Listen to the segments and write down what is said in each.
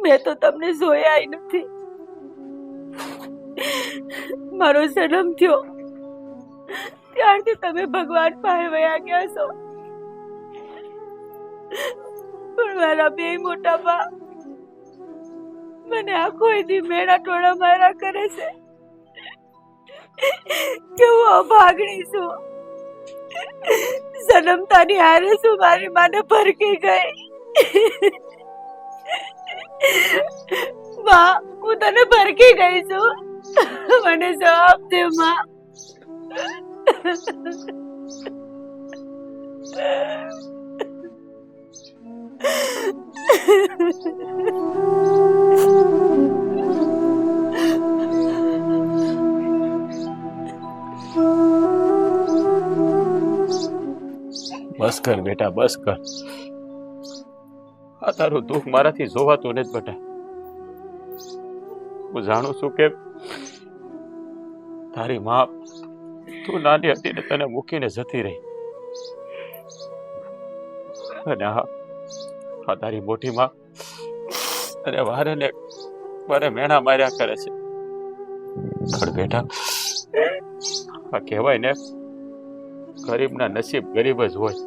મેં તો તમને જોયા નથી. મારો જન્મ થયો ત્યારથી તમે ભગવાન પાસે વયા ગયા છો. પણ મારા બે મોટા બા મને આખો દી મેળા ટોળા માર્યા કરે છે કે હું અભાગણી છું. જન્મતાની હારે છું મારી માને ભરકી ગઈ. માં, હું તને ભરકી ગઈ છું. મને જવાબ દે માં. બસ કર બેટા, બસ કર. આ તારું દુઃખ મારાથી જોવાતું નથી બેટા. હું જાણું છું કે તારી માં તું નાની હતી ને તને મૂકીને જતી રહી, અને આ તારી મોટી માં અને વારે ને વારે મેણા માર્યા કરે છે. પણ બેટા, આ કહેવાય ને, ગરીબના નસીબ ગરીબ જ હોય.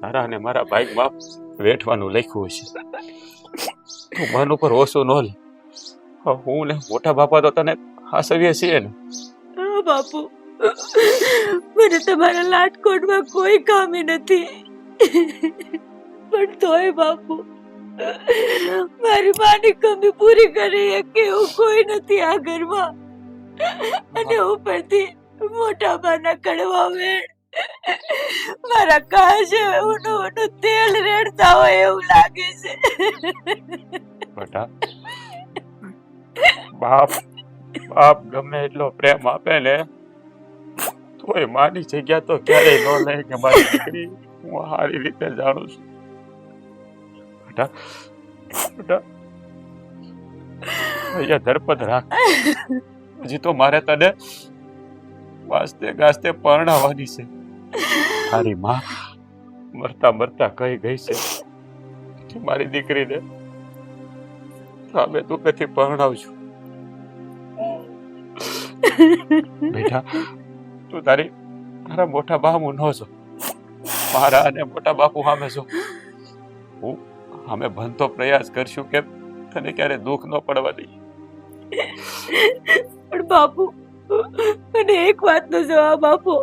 તારા અને મારા ભાઈમાં વેઠવાનું લખ્યું છે. તું મન ઉપર ઓછું ન લે. હું ને મોટા બાપા તો તને હાસવીએ છીએ ને. હા બાપુ, મને તમારા લાટકોટમાં કોઈ કામી નથી. પણ તોય બાપુ, મારી માની કમી પૂરી કરી કે એવું કોઈ નથી આ ઘરમાં. અને ઉપરથી મોટા બાના કડવા વેણ મારા કાજે ઊનું તેલ રેડતા હોય એવું લાગે છે. બેટા, બાપ બાપ ગમે એટલો પ્રેમ આપે ને, તોય માની જગ્યા તો ક્યારેય ન લે કે મારી દીકરી. હું સારી રીતે જાણું છું બેટા. બેટા, અહીંયા ધરપત રાખ. હજી તો મારે તને વાસ્તે ગાસ્તે પરણાવવાની છે. તારી માં મરતા મરતા કહી ગઈ છે કે મારી દીકરીને સામે તું કથી પરણાવજો. બેટા, તું તારા મોટા બાપુ ન છો, મારા અને મોટા બાપુ સામે છો. હું અમે બનતો પ્રયાસ કરશું કે તને ક્યારે દુઃખ ન પડવા દઈએ. પણ બાપુ, મને એક વાતનો જવાબ આપો.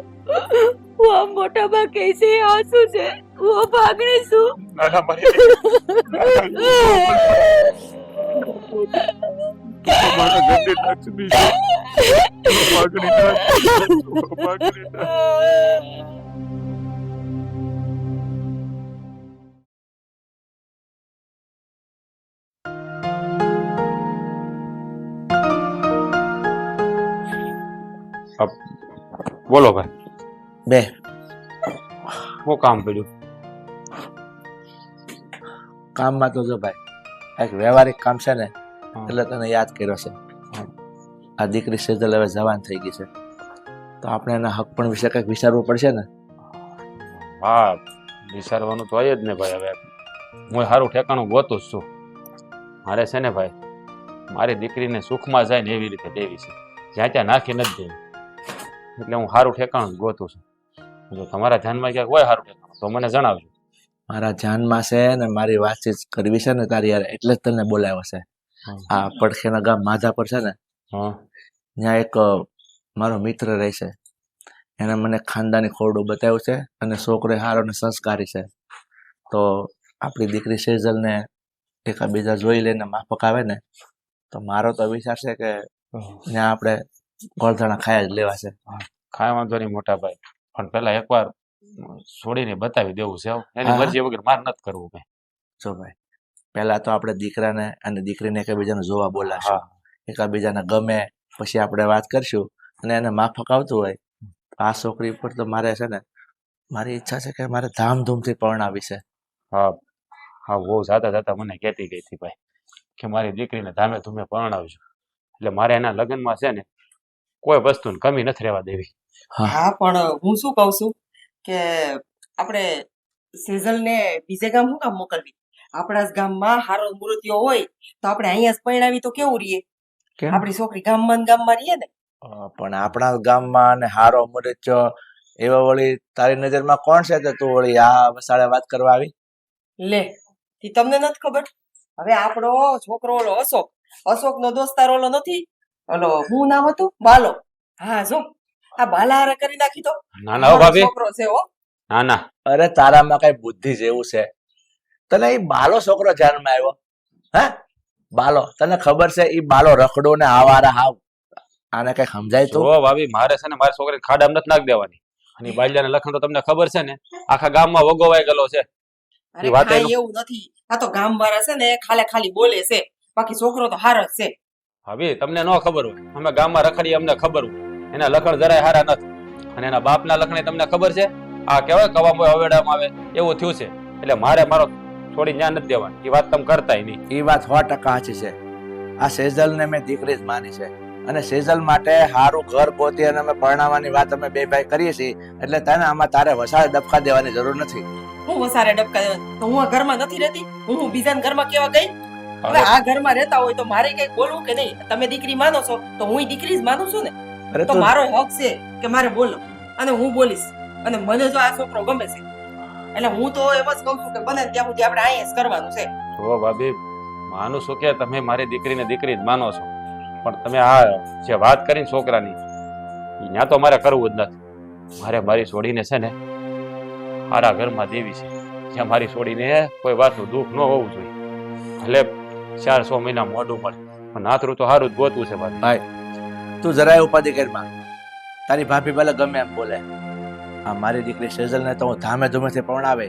હું આ મોટા બા કહે છે આ શું છે? હું ભાગણી છું. નાના મારી મારા ગંદી લક્ષ્મી છે. ભાગણી ના ભાગણી ના. બોલો ભાઈ. બે શું કામ કર્યું? કામમાં તો જો ભાઈ એક વ્યવહારિક કામ છે ને, એટલે તને યાદ કર્યો છે. આ દીકરી સેજલ હવે જવાન થઈ ગઈ છે, તો આપણે એના હક પણ વિશે કંઈક વિચારવું પડશે ને. હા, વિચારવાનું તો હોય જ ને ભાઈ. હવે હું સારું ઠેકાણું ગોતું જ છું. મારે છે ને ભાઈ, મારી દીકરીને સુખમાં જાય ને એવી રીતે દેવી છે, જ્યાં ત્યાં નાખી નથી દેવી. એટલે હું સારું ઠેકાણું જ ગોતું છું. જો તમારા ધ્યાનમાં ક્યાંક હોય સારું ઠેકાણું તો મને જણાવજો. મારા ધ્યાનમાં છે ને, મારી વાતચીત કરવી છે ને તારી યાર, એટલે જ તને બોલાવ્યો છે. આ પડખેના ગામ માધાપર છે ને, ત્યાં એક મારો મિત્ર રહે છે. એને મને ખાનદાની ખોરડું બતાવ્યું છે, અને છોકરો સારો ને સંસ્કારી છે. તો આપણી દીકરી સેજલને એકાબીજા જોઈ લઈને માફક આવે ને, તો મારો તો વિચાર છે કે ત્યાં આપણે ગોળધાણા ખાયા જ લેવા છે. કાંઈ વાંધો નહીં મોટા ભાઈ, પણ પેલા એકવાર છોડીને બતાવી દેવું છે. એની મરજી વગર માર નથી કરવું ભાઈ. જો ભાઈ, પહેલા તો આપણે દીકરાને અને દીકરીને એકબીજાને જોવા બોલાશું. એકાબીજાને ગમે પછી આપણે વાત કરશું, અને એને માફક આવતું હોય આ છોકરી પર તો મારે છે ને, મારી ઈચ્છા છે કે મારે ધામધૂમથી પરણાવી છે. હા હા, બહુ જાતા જાતા મને કહેતી ગઈ હતી ભાઈ કે મારી દીકરીને ધામે ધૂમે પરણાવજો. એટલે મારે એના લગ્નમાં છે ને કોઈ વસ્તુની કમી નથી રહેવા દેવી. હા, પણ હું શું કહું છું કે આપણે સેઝલને બીજે ગામ શું કામ મોકલવી? આપણા જ ગામમાં હારો મૂર્તિઓ હોય તો આપણે અહીંયા જ પરણાવી તો કેવું રહીએ? કેમ? આપણી છોકરી ગામમાં ને ગામમાં રહીએ ને. પણ આપણા ગામમાં અને હારો મુરચ્યો એવા વળી તારી નજરમાં કોણ છે તો તું વળી આ વસાડે વાત કરવા આવી? લે ઈ તમને નથી ખબર? હવે આપણો છોકરો ઓલો અશોક નો દોસ્તાર ઓલો નથી, ઓલો શું નામ હતું? બાલો. હા જો આ બાલા હારે કરી નાખી તો ના ના હો મારો ભાભી, છોકરો છે હો. ના ના. અરે તારામાં કઈ બુદ્ધિ જેવું છે? તને એ બાલો છોકરો ધ્યાનમાં આવ્યો? હે બાલો, તને ખબર છે ઈ બાલો રખડો ને આવારા હાવ, આને કઈ સમજાય તું? જો ભાભી, મારે છે ને મારી છોકરી ખાડામાં નથી નાખ દેવાની. અને બાલ્યાને લખણ તો તમને ખબર છે ને, આખા ગામમાં વગોવાઈ ગયેલો છે. અરે ઈ વાત કાંઈ એવું નથી, આ તો ગામ વાળા છે ને ખાલી બોલે છે, બાકી છોકરો તો હારો જ છે. ભાભી તમને ન ખબર હોય, અમે ગામમાં રખડીએ અમને ખબર હોય. એના લખણ જરાય હારા નથી. અને એના બાપના લખણે તમને ખબર છે, આ કહેવાય કવામોય હવેડામાં આવે એવું થયું છે. એટલે મારે મારો છોડી ન્યા નથી દેવાની. એ વાત તમે કરતાય નહીં. એ વાત 100% સાચી છે. આ સેજલ ને મેં દીકરી જ માની છે, અને સેજલ માટે હારું ઘર ગોતી અને અમે પરણાવવાની વાત અમે બે ભાઈ કરીએ છીએ. એટલે તને આમાં તારે વસાડે ડબકા દેવાની જરૂર નથી. હું વસારે ડબકા દેવા? તો હું આ ઘરમાં નથી રહેતી? હું બીજાના ઘરમાં કેવા ગઈ? હવે આ ઘરમાં રહેતા હોય તો મારે કઈ બોલવું કે નહીં? તમે દીકરી માનો છો તો હું દીકરી જ માનું છું ને. અરે તો તું મારો હક છે કે મારે બોલો, અને હું બોલીશ. અને મને જો આ છોકરો ગમે છે એટલે હું તો એમ જ કહું છું કે બને ત્યાં સુધી આપણે અહીંયા જ કરવાનું છે. જો ભાભી, માનું છું કે તમે મારી દીકરીને દીકરી જ માનો છો, પણ તમે આ જે વાત કરીને છોકરાની, ત્યાં તો મારે કરવું જ નથી. મારે મારી છોડીને છે ને મારા ઘરમાં દેવી છે, જ્યાં મારી છોડીને કોઈ વાતનું દુઃખ ન હોવું જોઈએ. ભલે 4-6 મહિના મોઢું મળે, પણ નાતરું તો સારું જ ગોતવું છે ભાભી. ભાઈ, તું જરાય ઉપાધિ કરમાં. તારી ભાભી ભલે ગમે એમ બોલે, આ મારી દીકરી સેજલ ને તો હું ધામે ધૂમેથી પરણાવે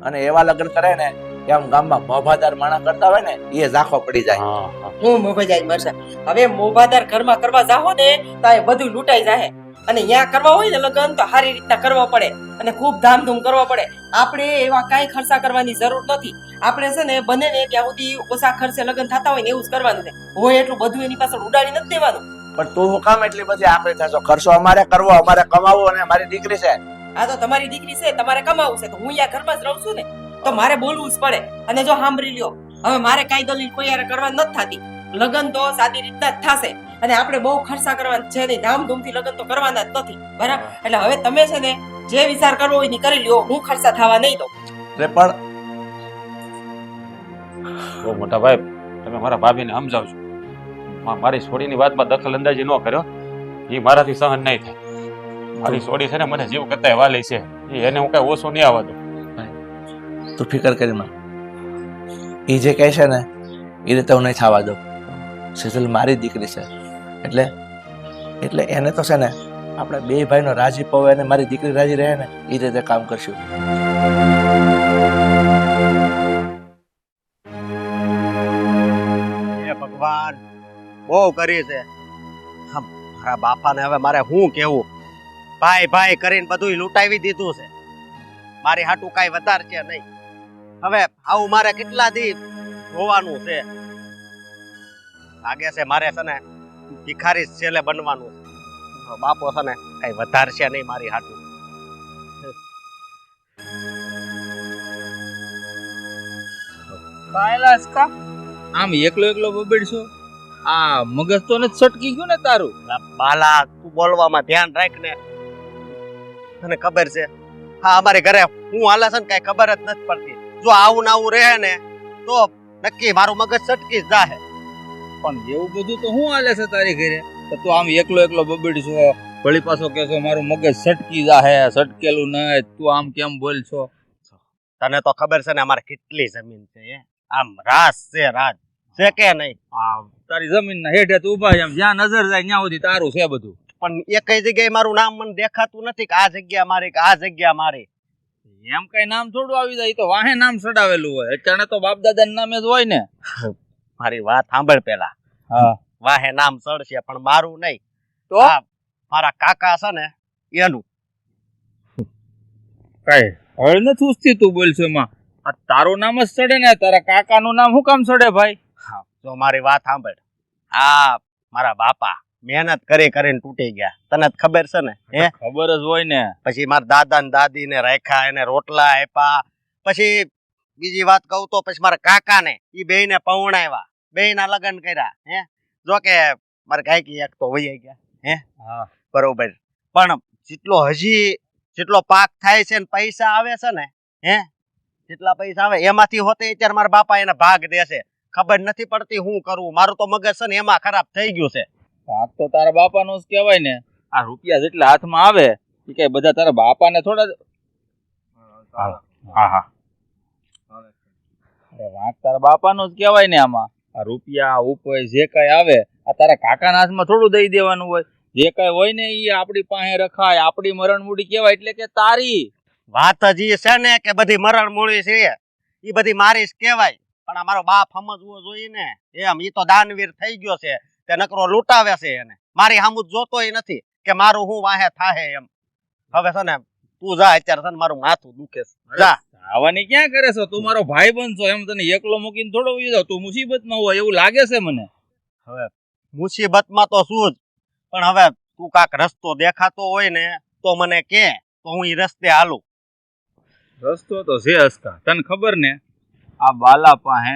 અને એવા લગ્ન કરે ને કે આમ ગામમાં મોભાદાર માણસ કરતા હોય ને એ ઝાંખો પડી જાય. હા હા. હું મોભાઈ મરશે. હવે મોભાદાર ઘરમાં કરવા જાહો ને તો એ બધું લૂંટાઈ જાય. અને ત્યાં કરવા હોય ને લગ્ન તો સારી રીતના કરવા પડે અને ખૂબ ધામધૂમ કરવા પડે. આપણે એવા કાંઈ ખર્ચા કરવાની જરૂર નથી. આપણે છે ને બને ને ત્યાં સુધી ઓછા ખર્ચે લગ્ન થતા હોય ને એવું જ કરવાનું છે. હોય એટલું બધું એની પાછળ ઉડાડી નથી દેવાનું. પણ તું હું કામ એટલી બધી આકરી થશો? ખર્ચો અમારે કરવો, અમારે કમાવો, અને મારી દીકરી છે. આ તો તમારી દીકરી છે, તમારે કમાવું છે, તો હું અહીંયા ઘરમાં જ રહું છું ને, તો મારે બોલવું જ પડે. અને જો સાંભળી લ્યો, હવે મારે કાંઈ દલીલ કોઈ યારે કરવા નથી થતી. લગ્ન તો સાદી રીતના જ થશે, અને આપણે બહુ ખર્ચા કરવાના છે નહીં, ધામધૂમથી લગ્ન તો કરવાના જ નથી, બરાબર? એટલે હવે તમે છે ને જે વિચાર કરવો હોય ને કરી લ્યો, હું ખર્ચા થવા નહીં દઉં. એટલે પણ બહુ મોટા ભાઈ, તમે મારા ભાભીને સમજાવજો. મારી છોડીની વાતમાં દખલ અંદાજી ન કર્યો, એ મારાથી સહન નહીં થાય. મારી છોડી છે ને મને જીવ કરતા વાલી છે, એને હું કઈ ઓછું નહીં આવવા દઉં. તું ફિકર કરીમાં, એ જે કહે છે ને એ રીતે હું નહીં થવા દઉં. સેજલ મારી દીકરી છે, એટલે એને તો છે ને આપણે બે ભાઈનો રાજી પવે અને મારી દીકરી રાજી રહે ને એ રીતે કામ કરશું. હે ભગવાન, બહુ કરી છે. મારા બાપાને હવે મારે શું કેવું? ભાઈ ભાઈ કરીને બધું લૂંટાવી દીધું છે. મારી હાટું કાંઈ વધારે છે નહીં. હવે આવું મારે કેટલા દી હોવાનું છે? લાગે છે મારે છે ને ભિખારી છેલ્લે બનવાનું છે. બાપો છે ને કઈ વધારે છે નહીં મારી હાટું. કાયલાસ કા આમ એકલો બબડશો? આ મગજ તો ને છટકી ગયું ને તારું? બાલા, તું બોલવામાં ધ્યાન રાખ ને. તને ખબર છે હા અમારે ઘરે હું હાલે છે ને કઈ ખબર જ નથી પડતી. જો આવું ને આવું રહે ને તો નક્કી મારું મગજ છટકી જ જાહે. પણ એવું બધું તો શું હાલે છે તારી ઘરે? તો તું આમ એકલો બબડશો, વળી પાછો કેશો મારું મગજ છટકી જાહે, છટકેલું નહીં. તું આમ કેમ બોલશો? તને તો ખબર છે ને અમારે કેટલી જમીન છે, આમ રાસ છે, રાજ છે કે નહીં? તારી જમીન ના હેઠે તું ઉભા છે, આમ જ્યાં નજર જાય ત્યાં સુધી તારું છે બધું. પણ એકઈ જગ્યાએ મારું નામ મને દેખાતું નથી કે આ જગ્યા મારી કે આ જગ્યા મારી. એમ કઈ નામ થોડું આવી જાય? તો વાહે નામ ચડાવેલું હોય, અત્યારે તો બાપ દાદા નામે જ હોય ને. મારી વાત સાંભળ પેલા. હા, વાહે નામ ચડશે પણ મારું નહીં. તો મારા કાકા છે ને એનું. કઈ હળ નથી ઉસતી તું બોલશો એમાં? આ તારું નામ જ ચડે ને, તારા કાકાનું નામ શું કામ ચડે ભાઈ? હા, જો મારી વાત સાંભળ. આ મારા બાપા મહેનત કરીને તૂટી ગયા, તને ખબર છે ને? હે, ખબર જ હોય ને. પછી મારા દાદા ને દાદી ને રાખ્યા, એને રોટલા આપ્યા, પછી બીજી વાત કહું તો પછી મારા કાકાને ઈ બેયને પૌણાવ્યા, બેયના લગ્ન કર્યા. હે જો કે મારા ગાયકી એક તો વહી ગયા. હે હા બરોબર, પણ જેટલો પાક થાય છે ને પૈસા આવે છે ને, હે જેટલા પૈસા આવે એમાંથી હોતે અત્યારે મારા બાપા એને ભાગ દેશે. ખબર નથી પડતી હું કરવું, મારું તો મગજ છે ને એમાં ખરાબ થઈ ગયું છે. ભાગ તો તારા બાપાનો જ કહેવાય ને. આ રૂપિયા જેટલા હાથમાં આવે એ કઈ બધા તારા બાપાને થોડા હા હા અરે વાંક તારા બાપાનો જ કહેવાય ને. આમાં આ રૂપિયા ઉપર જે કઈ આવે આ તારા કાકાના હાથમાં થોડું દઈ દેવાનું હોય. જે કઈ હોય ને એ આપણી પાસે રખાય, આપણી મરણ મૂડી કહેવાય. એટલે કે તારી વાત જ ઈ છે ને કે બધી મરણ મૂળી છે ઈ બધી મારી જ કહેવાય. પણ આ મારો બાપ સમજવો જોઈએ ને. એમ ઈ તો દાનવીર થઈ ગયો છે, તે નકરો લૂંટાવે છે એને. મારી સામું જોતોય નથી કે મારું હું વાહે થાહે એમ. હવે છે ને તું જા, અત્યારે છે ને મારું માથું દુખે છે. જા. આવવાની ક્યાં કરે છે? તું મારો ભાઈ બનશો એમ તને એકલો મૂકીને થોડો ઉઈ જાવ. તું મુસીબતમાં હોય એવું લાગે છે મને. હવે મુસીબતમાં તો શું જ, પણ હવે તું કાક રસ્તો દેખાતો હોય ને તો મને કે, તો હું ઈ રસ્તે હાલું. રસ્તો તો છે હસકા, તને ખબર ને આ બાલા પાસે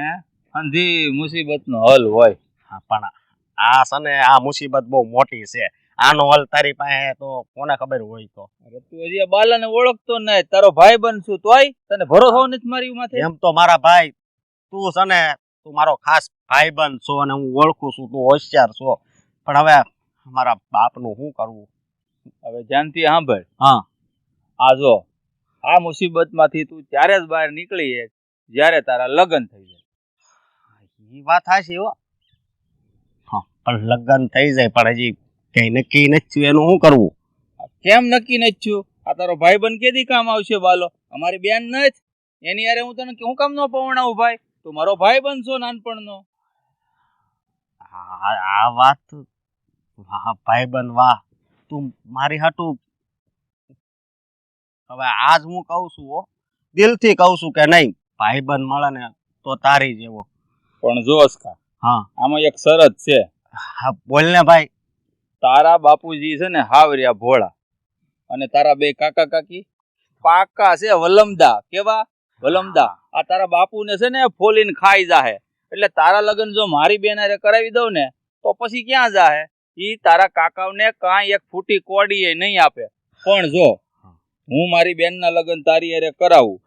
અંધી મુસીબતનો હલ હોય. હા, પણ આ છે ને આ મુસીબત બહુ મોટી છે. આનો હલ તારી પાસે તો કોને ખબર હોય તો. અરે તું હજી આ બાલાને ઓળખતો નહીં, તારો ભાઈ બનશું તોય તને ભરોસો નથી મારી માથે. એમ તો મારા ભાઈ તું છે ને, તું મારો ખાસ ભાઈબંધ છો અને હું ઓળખું છું, તું હોશિયાર છો. પણ હવે મારા બાપનું શું કરવું? હવે ધ્યાનથી સાંભળ. હા, આ જો આ મુસીબતમાંથી તું ત્યારે જ બહાર નીકળી જ્યારે તારા લગ્ન થઈ જાય. એ વાત હાચી હો. હા, પણ લગ્ન થઈ જાય પણ હજી કઈ નક્કી નથી એનું શું કરવું? કેમ નક્કી નથી થયું? આ તારો ભાઈ બન કેદી કામ આવશે બાલો? અમારી બેન નથી એની યારે હું તને હું કામ નો પવણાવું ભાઈ? તું મારો ભાઈ બનશો નાનપણનો. આ વાત વાહ ભાઈબંધ વાહ, તું મારી હાટું. હવે આજ હું કહું છું હો, દિલથી કહું છું કે નહીં, ભાઈબંધ મળે ને તો તારી જેવો. પણ જો અસ્કા, હા આમાં એક શરત છે. હા બોલ ને ભાઈ. તારા બાપુજી છે ને હાવરિયા ભોળા, અને તારા બે કાકા કાકી પાકા છે વલમદા. કેવા વલમદા? આ તારા બાપુને છે ને ફોલીને ખાઈ જાહે. એટલે તારા લગ્ન જો મારી બેન હારે કરાવી દઉં ને તો પછી ક્યાં જાહે? ઈ તારા કાકાઓને કાંઈ એક ફૂટી કોડી નહીં આપે. પણ જો હું મારી બેનના લગ્ન તારી હારે કરાવું,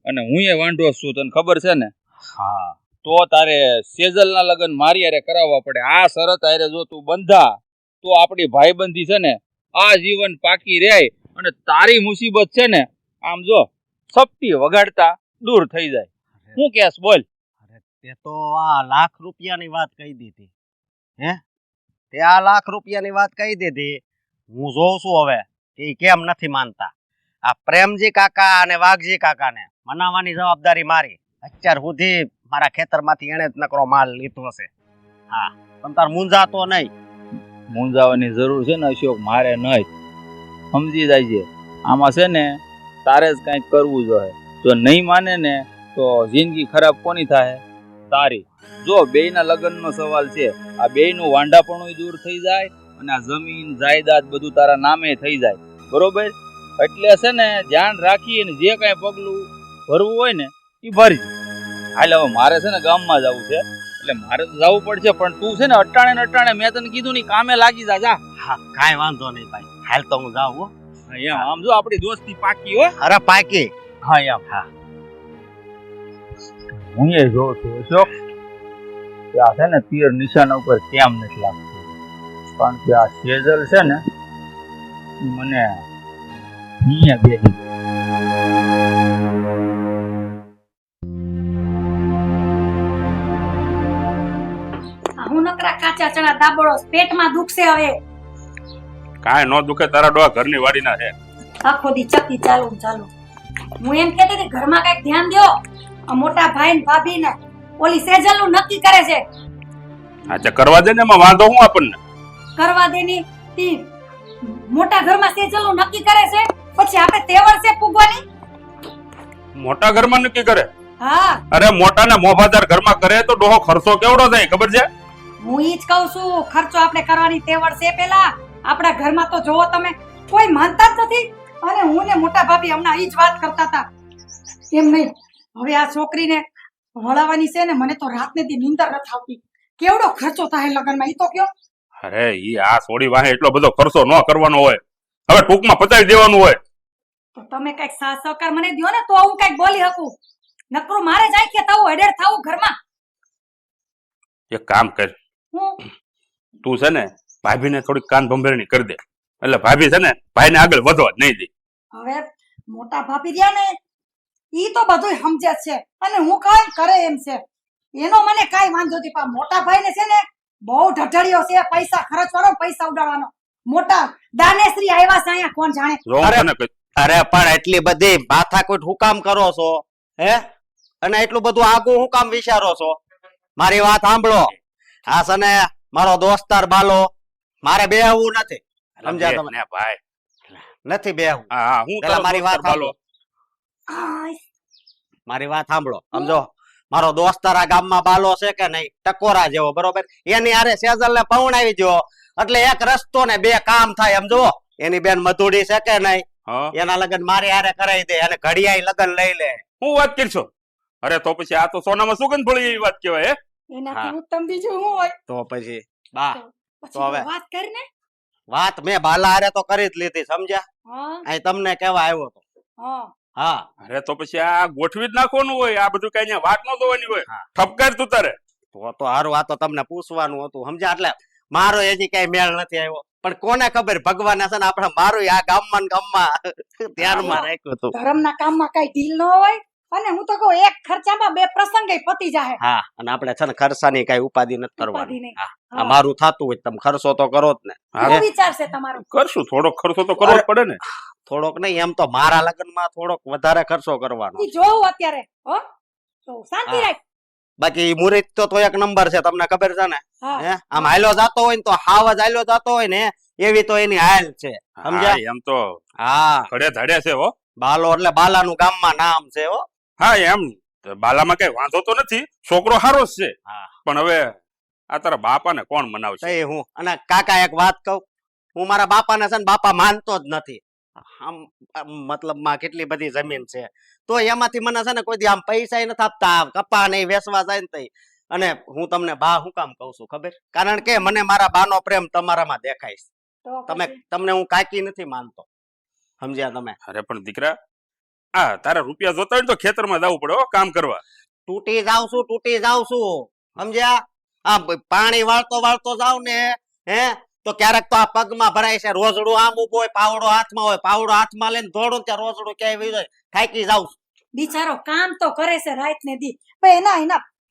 અને હું એ વાંઢો છું તને ખબર છે ને, હા, તો તારે સેજલના લગ્ન મારી હારે કરાવવા પડે. આ શરત હારે જો તું બંધા તો આપણી ભાઈબંધી છે ને આ જીવન પાકી રહે, અને તારી મુસીબત છે ને આમ જો સપટી વગાડતા દૂર થઈ જાય. હું કેસ બોલ? અરે તે તો આ લાખ રૂપિયાની વાત કહી દીધી. હે તે આ લાખ રૂપિયાની વાત કહી દીધી. હું જોઉં છું હવે કે ઈ કેમ નથી માનતા. આ પ્રેમજી કાકા અને વાઘજી કાકાને મનાવવાની જવાબદારી મારી. અત્યાર સુધી મારા ખેતરમાંથી એને જ નકરો માલ લીધો છે. હા, પણ તાર મૂંઝાતો નહીં. મૂંઝાવાની જરૂર છે ને અશોક, મારે નહીં. સમજી જાય છે આમાં છે ને તારે જ કંઈક કરવું જોઈએ. જો નહીં માને ને તો જિંદગી ખરાબ કોની થાય? તારી. જો બેયના લગ્નનો સવાલ છે. આ બેયનું વાંઢાપણું દૂર થઈ જાય અને આ જમીન જાયદાદ બધું તારા નામે થઈ જાય. બરોબર? એટલે છે ને ધ્યાન રાખીને જે કાંઈ પગલું ભરવું હોય ને એ ભરજે. હાલ હવે મારે છે ને ગામમાં જવું છે, એટલે મારે તો જવું પડશે. પણ તું છે ને અટાણે ને અટાણે મેં તને કીધું ની કામે લાગી જા. હા, કાંઈ વાંધો નહીં ભાઈ, હાલ તો હું જાઉં હો. એમ આમ જો આપણી દોસ્તી પાકી હો. અરે પાકી. હા એમ. હા, હું એ જોઉં છું અશોક કે આ છે ને તીર નિશાના ઉપર કેમ નથી લાગતું. કારણ કે આ સેજલ છે ને ઈ મને અહીંયા બેસી હું નકરા કાચા ચણા દાબોળો પેટમાં દુખશે હવે. કાંઈ નો દુખે, તારા ડોહા ઘરની વાડીના છે. આખો દી ચકી ચાલુ ને ચાલુ. હું એમ કહેતી હતી ઘરમાં કઈક ધ્યાન દ્યો. આ મોટા ભાઈ ને ભાભી ને ઓલી સેજલ નું નક્કી કરે છે. અચ્છા, કરવા દે ને, એમાં વાંધો હું આપણને? કરવા દેની તી મોટા ઘરમાં સેજલ નું નક્કી કરે છે, પછી આપણે તેવર છે પૂગવાની. મોટા ઘરમાં નક્કી કરે? હા, અરે મોટા ને મોભાદાર ઘરમાં કરે તો ડોહો ખર્ચો કેવડો થાય ખબર છે? હું ઈ જ કહું છું, ખર્ચો આપણે કરવાની તેવર છે. પેલા આપણા ઘરમાં તો જોવો તમે, કોઈ માનતા જ નથી. અને હું ને મોટા ભાભી હમણાં ઈ જ વાત કરતા હતા. એમ નહીં, હવે આ છોકરીને વળાવવાની છે ને, મને તો રાતને દી નીંદર નથી આવતી. કેવડો ખર્ચો થાય લગ્નમાં ઈ તો કયો. અરે ઈ આ સોડી વાહે એટલો બધો ખર્ચો ન કરવાનો હોય, હવે ટૂંકમાં પતાવી દેવાનું હોય. તો તમે કઈક સાથ સહકાર મને દ્યો ને, તો હું કઈક બોલી શકું. નકરું મારે જાય કે થવું હેડેડ થવું ઘરમાં. એક કામ કર, હું તું છે ને ભાભીને થોડીક કાન ભંભેરણી કરી દે, એટલે ભાભી છે ને ભાઈને આગળ વધવા જ નહીં દે. હવે મોટા ભાભી રહ્યા ને, ઈ તો બધું સમજે જ છે અને હું કાંઈ કરે એમ છે. એનો મને કાંઈ વાંધો નથી, પણ મોટા ભાઈને છે ને બહુ ઢઢળિયો છે, પૈસા ખર્ચવાનો, પૈસા ઉડાડવાનો. મોટા દાનેશ્રી આવ્યા છે અહીંયા, કોણ જાણે. જો હું તને કહી- અરે પણ એટલી બધી માથાકૂટ હું કામ કરો છો હે? અને એટલું બધું આગું હું કામ વિચારો છો? મારી વાત સાંભળો. આ છે ને મારો દોસ્તાર બાલો, મારે બેહવું નથી. સમજ્યા તમે? ને ભાઈ નથી બેહવું. હા હું પેલા મારી વાત સાંભળો. આય, મારી વાત સાંભળો. સમજો, મારો દોસ્તાર આ ગામમાં બાલો છે કે નહીં, ટકોરા જેવો, બરોબર? એની હારે સેજલ ને પૌણાવી દો એટલે એક રસ્તો ને બે કામ થાય. સમજો, એની બેન મધુડી છે કે નહીં, હા એના લગન મારી હારે કરાવી દે અને ઘડિયાઈ લગન લઈ લે. હું વાત કરશો? અરે તો પછી આ તો સોનામાં સુગંધ ભળી એવી વાત કહેવાય. એનાથી હા. ઉત્તમ બીજું શું હોય? તો પછી બા પછી તો હવે? વાત કરીને. વાત મેં બાલા હારે તો કરી જ લીધી. સમજ્યા? હા અહીં તમને કેવા આવ્યો તો. હા હા અરે તો પછી આ ગોઠવી જ નાખવાનું હોય, આ બધું કઈ અહીંયા વાત ન જોવાની હોય. હા. ઠપકાર તું તારે. તો હારું, આ તો તમને પૂછવાનું હતું. સમજ્યા? એટલે મારો હજી કઈ મેળ નથી આવ્યો, પણ કોને ખબર, ભગવાને છે ને આપણે મારું આ ગામમાં ને ગામમાં ધ્યાનમાં રાખ્યું હતું. ધર્મના કામમાં કઈ ઢીલ ન હોય. અને હું તો કહું, એક ખર્ચામાં બે પ્રસંગ પતી જાય. હા, અને આપણે છે ને ખર્ચાની કઈ ઉપાધિ નથી ઉપાધિ કરવાની. નહીં. હા, આ મારું થતું હોય તમે ખર્ચો તો કરો જ ને. શું વિચાર છે તમારો? કરશું, થોડોક ખર્ચો તો કરવો જ પડે ને. થોડોક નહીં, એમ તો મારા લગ્નમાં થોડોક વધારે ખર્ચો કરવાનો. ઈ જોઉં અત્યારે. હો તો શાંતિ હા. રાખ. બાકી મુહૂર્ત તો એક નંબર છે, તમને ખબર છે ને? હા હે, આમ હાલ્યો જાતો હોય ને તો હાવ જ હાલ્યો જાતો હોય ને, એવી તો એની હાલ છે. સમજ્યા? હા, એમ તો હા, ખડે ધડે છે હો. બાલો એટલે બાલાનું ગામમાં નામ છે હો. હા એમ બાલામાં કઈ વાંધો તો નથી, છોકરો સારો જ છે. હા. પણ હવે આ તારા બાપાને કોણ મનાવશે? તઈ હું અને કાકા એક વાત કહું, હું મારા બાપાને છે ને બાપા માનતો જ નથી. આમ મતલબમાં કેટલી બધી જમીન છે, તો એમાંથી મને છે ને કોઈ દી આમ પૈસા નથી આપતા, કપા નહીં વેચવા જાય ને તઈ. અને હું તમને બા હું કામ કહું છું ખબર? કારણ કે મને મારા બાનો પ્રેમ તમારામાં દેખાય છે. તો પછી? તમને હું કાકી નથી માનતો. સમજ્યા તમે? અરે પણ દીકરા, આ તારા રૂપિયા જોતા હોય ને તો ખેતરમાં જવું પડે હો કામ કરવા. તૂટી જાઉં છું. સમજ્યા? આ પાણી વાળતો વાળતો જાવ ને, હે, તો ક્યારેક તો આ પગમાં ભરાય છે. રોજડું આમ ઉભો હોય, પાવડો હાથમાં હોય, પાવડો હાથમાં લઈને દોડું ત્યાં રોજડું ક્યાંય વહી જાય, થાકી જાઉં. બિચારો કામ તો કરે છે રાત ને દી, પણ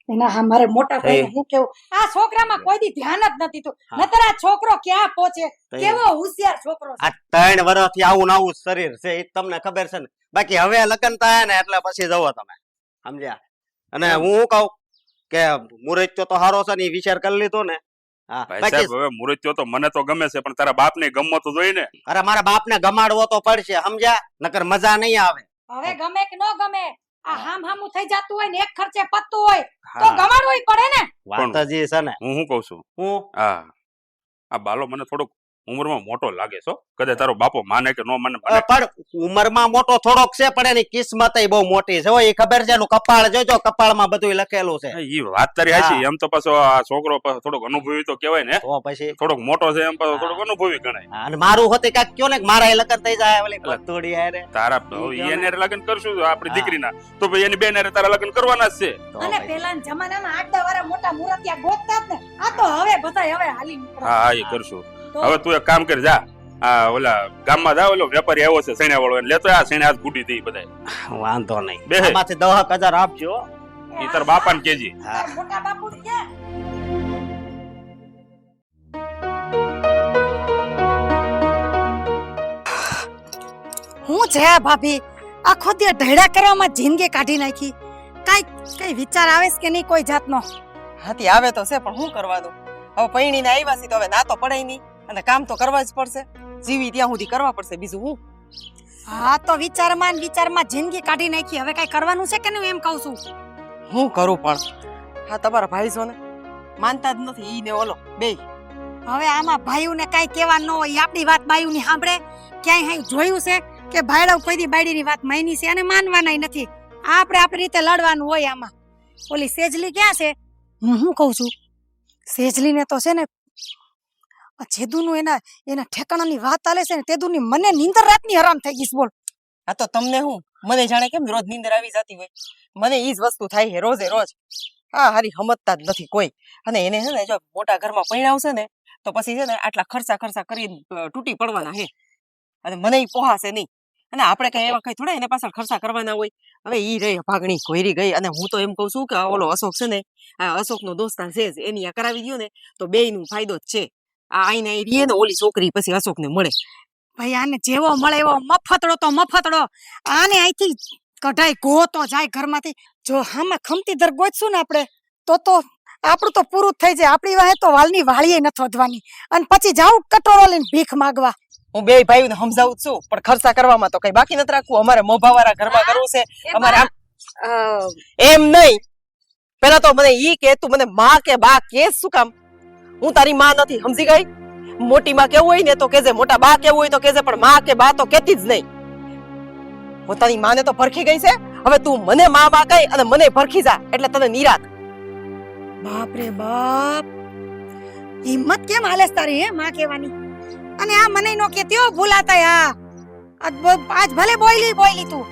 એના હા મારે મોટા ભાઈ હું કેવું, આ છોકરામાં કોઈ દી ધ્યાન જ નથી તું. હા. નતર આ છોકરો ક્યાં પહોંચે, કેવો હોશિયાર છોકરો છે. આ 3 વર્ષથી આવું ને આવું જ શરીર છે, એ તમને ખબર છે ને? બાકી હવે લગ્ન થાય ને એટલે પછી જવો તમે. સમજ્યા? અને હું શું કહું કે મુરત તો સારો છે ને, એ વિચાર કરી લીધો ને? હા, ભાઈ બાકી સાહેબ હવે મુરત્યો તો મને તો ગમે છે, પણ તારા બાપને ગમવો તો જોઈએ ને. અરે મારા બાપને ગમાડવો તો પડશે. સમજ્યા? નકર મજા નહીં આવે. હવે ગમે કે ન ગમે, આ હામું થઈ જતું હોય ને એક ખર્ચે પતતું હોય તો હા, ગમાડવું પડે ને. વાત જ ઈ છે ને. હું શું કઉ છું, હું આ બાલો મને થોડોક ઉંમરમાં મોટો લાગે છે હો. કદાચ તારો બાપો માને કે નો માને, પણ ઉંમરમાં મોટો થોડોક છે, પણ એની કિસ્મત બહુ મોટી છે. એ ખબર છે? એનું કપાળ જોજો, કપાળમાં બધું લખેલું છે. ઈ વાત તારી હાચી. એમ તો પાછો આ છોકરો પાછો થોડોક અનુભવી તો કહેવાય ને, તો પછી થોડોક મોટો છે એમ પાછો થોડોક અનુભવી ગણાય. અને મારું હોતે કાક કયો ને, મારા લગ્ન થઈ જાય ઓલી ભતોડી હારે. તારા એને લગ્ન કરશું આપણી દીકરીના, તો ભાઈ એની બેન હારે તારા લગ્ન કરવાના જ છે. તો અને પછી. પેલાના જમાનામાં 8-10 વાળા મોટા મુરતિયા ગોતતા જ ને. આ તો હવે બધા હવે હાલી નીકળે. હા એ કરશું. તો હવે તું એક કામ કર, જા આ ઓલા ગામમાં જા, ઓલો વેપારી આવ્યો છે સૈણા વાળો, એને લેતો આ સૈણા હાથ ફૂટી દઈ બધાય. વાંધો નહીં, બે આમાંથી 10,000 આપજો. ઈ તારા બાપાને કેજી. હા. તારા મોટા બાપુ ને કે હું છે ભાભી, આખો દી ઢેડા કરવામાં જિંદગી કાઢી નાખી. કઈ વિચાર આવે છે કે નહીં કોઈ જાતનો? હાથી આવે તો છે, પણ શું કરવા દો? હવે પૈણીને આવ્યા છે તો હવે ના તો પડે નહીં, અને કામ તો કરવા જ પડશે. જીવી ત્યાં સુધી કરવા પડશે, બીજું હું. હા તો વિચારમાં જિંદગી કાઢી નાખી, હવે કઈ કરવાનું છે કે નહીં એમ કહું છું. હું કરું પણ હા તમારા ભાઈ છો ને, માનતા જ નથી ઈ ને ઓલો બે. હવે આમાં ભાઈઓને કઈ કહેવા ન હોય, આપણી વાત બાયુની સાંભળે. ક્યાંય જોયું છે કે ભાઈડા કોઈ દી બાયડીની વાત માની છે અને માનવાનાય નથી. આપણે આપણી રીતે લડવાનું હોય આમાં. ઓલી સેજલી ક્યાં છે? હું કહું છું સેજલીને તો છે ને આ જેદુનું એના એના ઠેકાણાની વાત ચાલે છે ને તેદુની મને નીંદર રાતની હરામ થઈ ગઈ છે. બોલ આ તો તમને હું મને જાણે કેમ રોજ નીંદર આવી જતી હોય મને ઈ જ વસ્તુ થાય છે રોજે રોજ. હા હારી સમજતા જ નથી કોઈ. અને એને છે ને જો મોટા ઘરમાં પરણાવશે ને તો પછી છે ને આટલા ખર્ચા કરીને તૂટી પડવાના છે અને મને ઈ પોહાશે નહીં. અને આપણે કઈ એવા કઈ થોડા એને પાછળ ખર્ચા કરવાના હોય. હવે ઈ રહી ભાગણી ઘોરી ગઈ અને હું તો એમ કહું છું કે ઓલો અશોક છે ને આ અશોકનો દોસ્તાર છે જ એની આ કરાવી દયો ને તો બેયનું ફાયદો જ છે. આ આઈને ઈ રીએ ને ઓલી છોકરી પછી અશોકને મળે. ભાઈ આને જેવો મળે એવો મફતડો તો મફતડો. આને અહીંથી કઢાઈ ગો તો જાય ઘરમાંથી. જો હામાં ખમતી દર ગોતશું ને આપણે તો આપણું તો પૂરું જ થઈ જાય. આપણી વાહે તો વાલની વાળીએ નથી વધવાની અને પછી જાઉં કટોરો લઈને ભીખ માંગવા. હું બે ભાઈઓને સમજાવું છું પણ ખર્ચા કરવામાં તો કઈ બાકી નથી રાખવું. અમારે મોભાવાળા ઘરમાં કરવું છે. અમારે આમ એમ નહીં. પેલા તો મને ઈ કે તું મને માં કે બા કે શું કામ? હું તારી માં નથી સમજી ગઈ? મોટી માં કેવું હોય ને તો કેજે, મોટા બા કેવું હોય તો કેજે, પણ માં કે બા તો કેતી જ નહીં. પોતાની માને તો ભરખી ગઈ છે. હવે તું મને માં બા કહી અને મને ભરખી જા એટલે તને નિરાત. બાપ રે બાપ, હિંમત કેમ હાલે તારી હે માં કહેવાની? અને આ મને નો કેતી હો ભૂલાતા. આજ ભલે બોયલી તું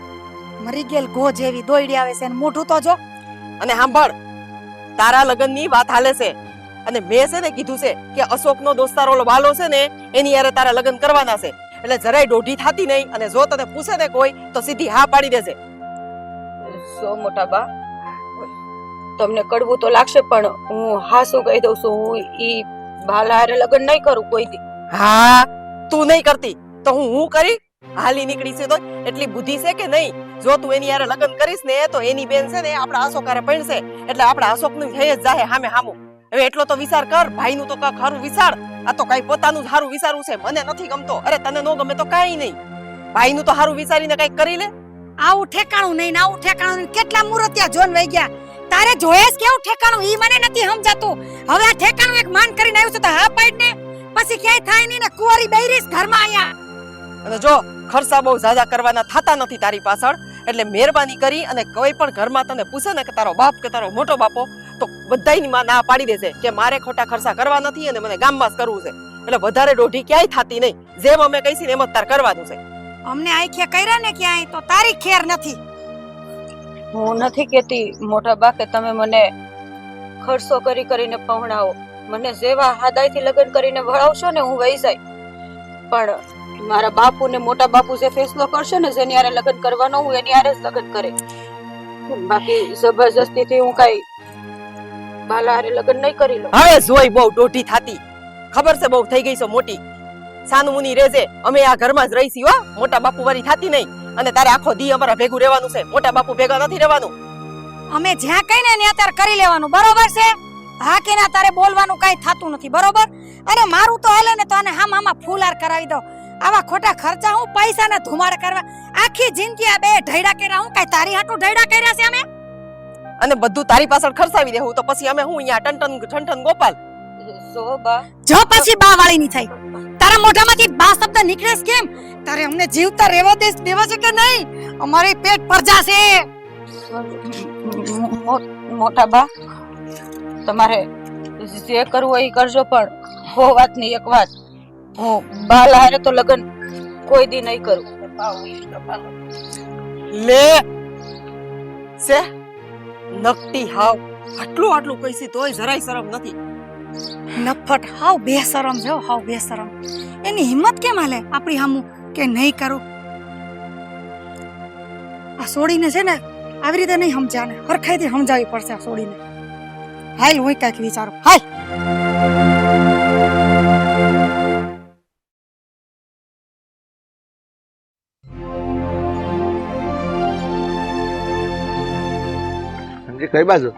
મરી ગયેલ ગો જેવી દોયડી આવે છે. મોઢું તો જો. અને સાંભળ, તારા લગ્નની વાત હાલે છે અને મેં છે ને કીધું છે કે અશોકનો દોસ્તાર ઓલો બાલો છે ને એની યારે તારા લગ્ન કરવાના છે. એટલે જરાય દોઢી થાતી નહીં. અને જો તને પૂછે ને કોઈ તો સીધી હા પાડી દેશે. સો મોટા બા, તમને કડવું તો લાગશે પણ હું હા શું કહી દઉં છું. હું ઈ બાલા હારે લગ્ન નહીં કરું કોઈ દી. હા તું નહીં કરતી તો હું કરી હાલી નીકળી છે તો એટલી બુદ્ધિ છે કે નહીં? જો તું એની યારે લગ્ન કરીશ ને તો એની બેન છે ને આપણા અશોક હારે પરણશે એટલે આપણા અશોકનું થઈ જ જાહે હામે હામું. હવે એટલો તો વિચાર કર. ભાઈનું તો કાંઈક સારું વિચાર. આ તો કઈ પોતાનું સારું વિચારવું છે. મને નથી ગમતો. અરે તને ન ગમે તો કાંઈ નહીં, ભાઈનું તો સારું વિચારીને કઈક કરી લે. આવું ઠેકાણું નહીં ને આવું ઠેકાણું નહીં. કેટલા મુરતિયા જોન વઈ ગયા. તારે જોયે જ કેવું ઠેકાણું ઈ મને નથી સમજાતું. હવે આ ઠેકાણું એક માન કરીને આવ્યું છે તો હા પાડ ને. પછી ક્યાંય થાય નહીં ને કુંવારી બૈરીસ ઘરમાં આયા. અને જો ખર્ચા બહુ જ્યાદા કરવાના થતા નથી તારી પાછળ એટલે મહેરબાની કરી અને કોઈ પણ ઘરમાં તને પૂછે ને કે તારો બાપ કે તારો મોટો બાપો તો બધાયની માં ના પાડી દેશે કે મારે ખોટા ખર્ચા કરવા નથી અને મને ગામમાં જ કરવું છે. એટલે વધારે દોઢી ક્યાંય થાતી નહીં. જેમ અમે કહીશું ને એમ જ તાર કરવાનું છે. અમને આંખે કર્યા ને ક્યાંય તો તારી ખેર નથી. હું નથી કેતી મોટા બા કે તમે મને ખર્ચો કરીને પહોણાવો. મને જેવા હાદાઈથી લગ્ન કરીને ભણાવશો ને હું વહી જાય. પણ મારા બાપુ ને મોટા બાપુ જે ફેસલો કરશે ને જેની હારે લગ્ન કરવાનો હું એની હારે જ લગ્ન કરે. બાકી જબરજસ્તીથી હું કઈ બાલા હારે લગ્ન નહીં કરી લઉં. હવે જોઈ બહુ દોઢી થાતી. ખબર છે બહુ થઈ ગઈ છો મોટી. સાનુમુની રેજે. અમે આ ઘરમાં જ રહીશી હો. મોટા બાપુ વાળી થાતી નહીં. અને તારે આખો દી અમારા ભેગું રહેવાનું છે. મોટા બાપુ ભેગા નથી રહેવાનું. અમે જ્યાં કહીને ને અત્યારે કરી લેવાનું. બરોબર છે? હા કે ના તારે બોલવાનું કઈ થાતું નથી. બરોબર? અને મારું તો હાલે ને તો આને હામાં ફૂલહાર કરાવી દો. આવા ખોટા ખર્ચા હું પૈસાના ધુમાડ કરવા. આખી જિંદગી આ બે ઢૈડા કર્યા. હું કઈ તારી હાટું ઢૈડા કર્યા છે અમે? અને બધું તારી પાછળ ખર્ચાવી દેવું તો પછી અમે હું અહીંયા ઠંઠન ગોપાલ. જો પછી બા વાળી ની થઈ. તારા મોઢામાંથી બા શબ્દ નીકળે છે કેમ? તારે અમને જીવતા રહેવા દેવા છે કે નહીં? અમારી પેટ પરજા છે. મોટા બા, તમારે જે કરવું હોય એ કરજો પણ હો વાતની એક વાત, હું બાલા હારે તો લગ્ન કોઈ દી નહીં કરું. લે સે નકટી હાવ આટલું કઈસી તોય જરાય શરમ નથી. નફટ હાવ બેશરમ છે. હાવ બેશરમ. એની હિંમત કેમ હાલે આપણી હામું કે નહીં કરું? આ સોડીને છે ને આવી રીતે નહીં સમજાને હરખાઈથી સમજાવી પડશે. આ સોડીને હાલ હું કાંઈક વિચારું. હાલ કઈ બાજુ?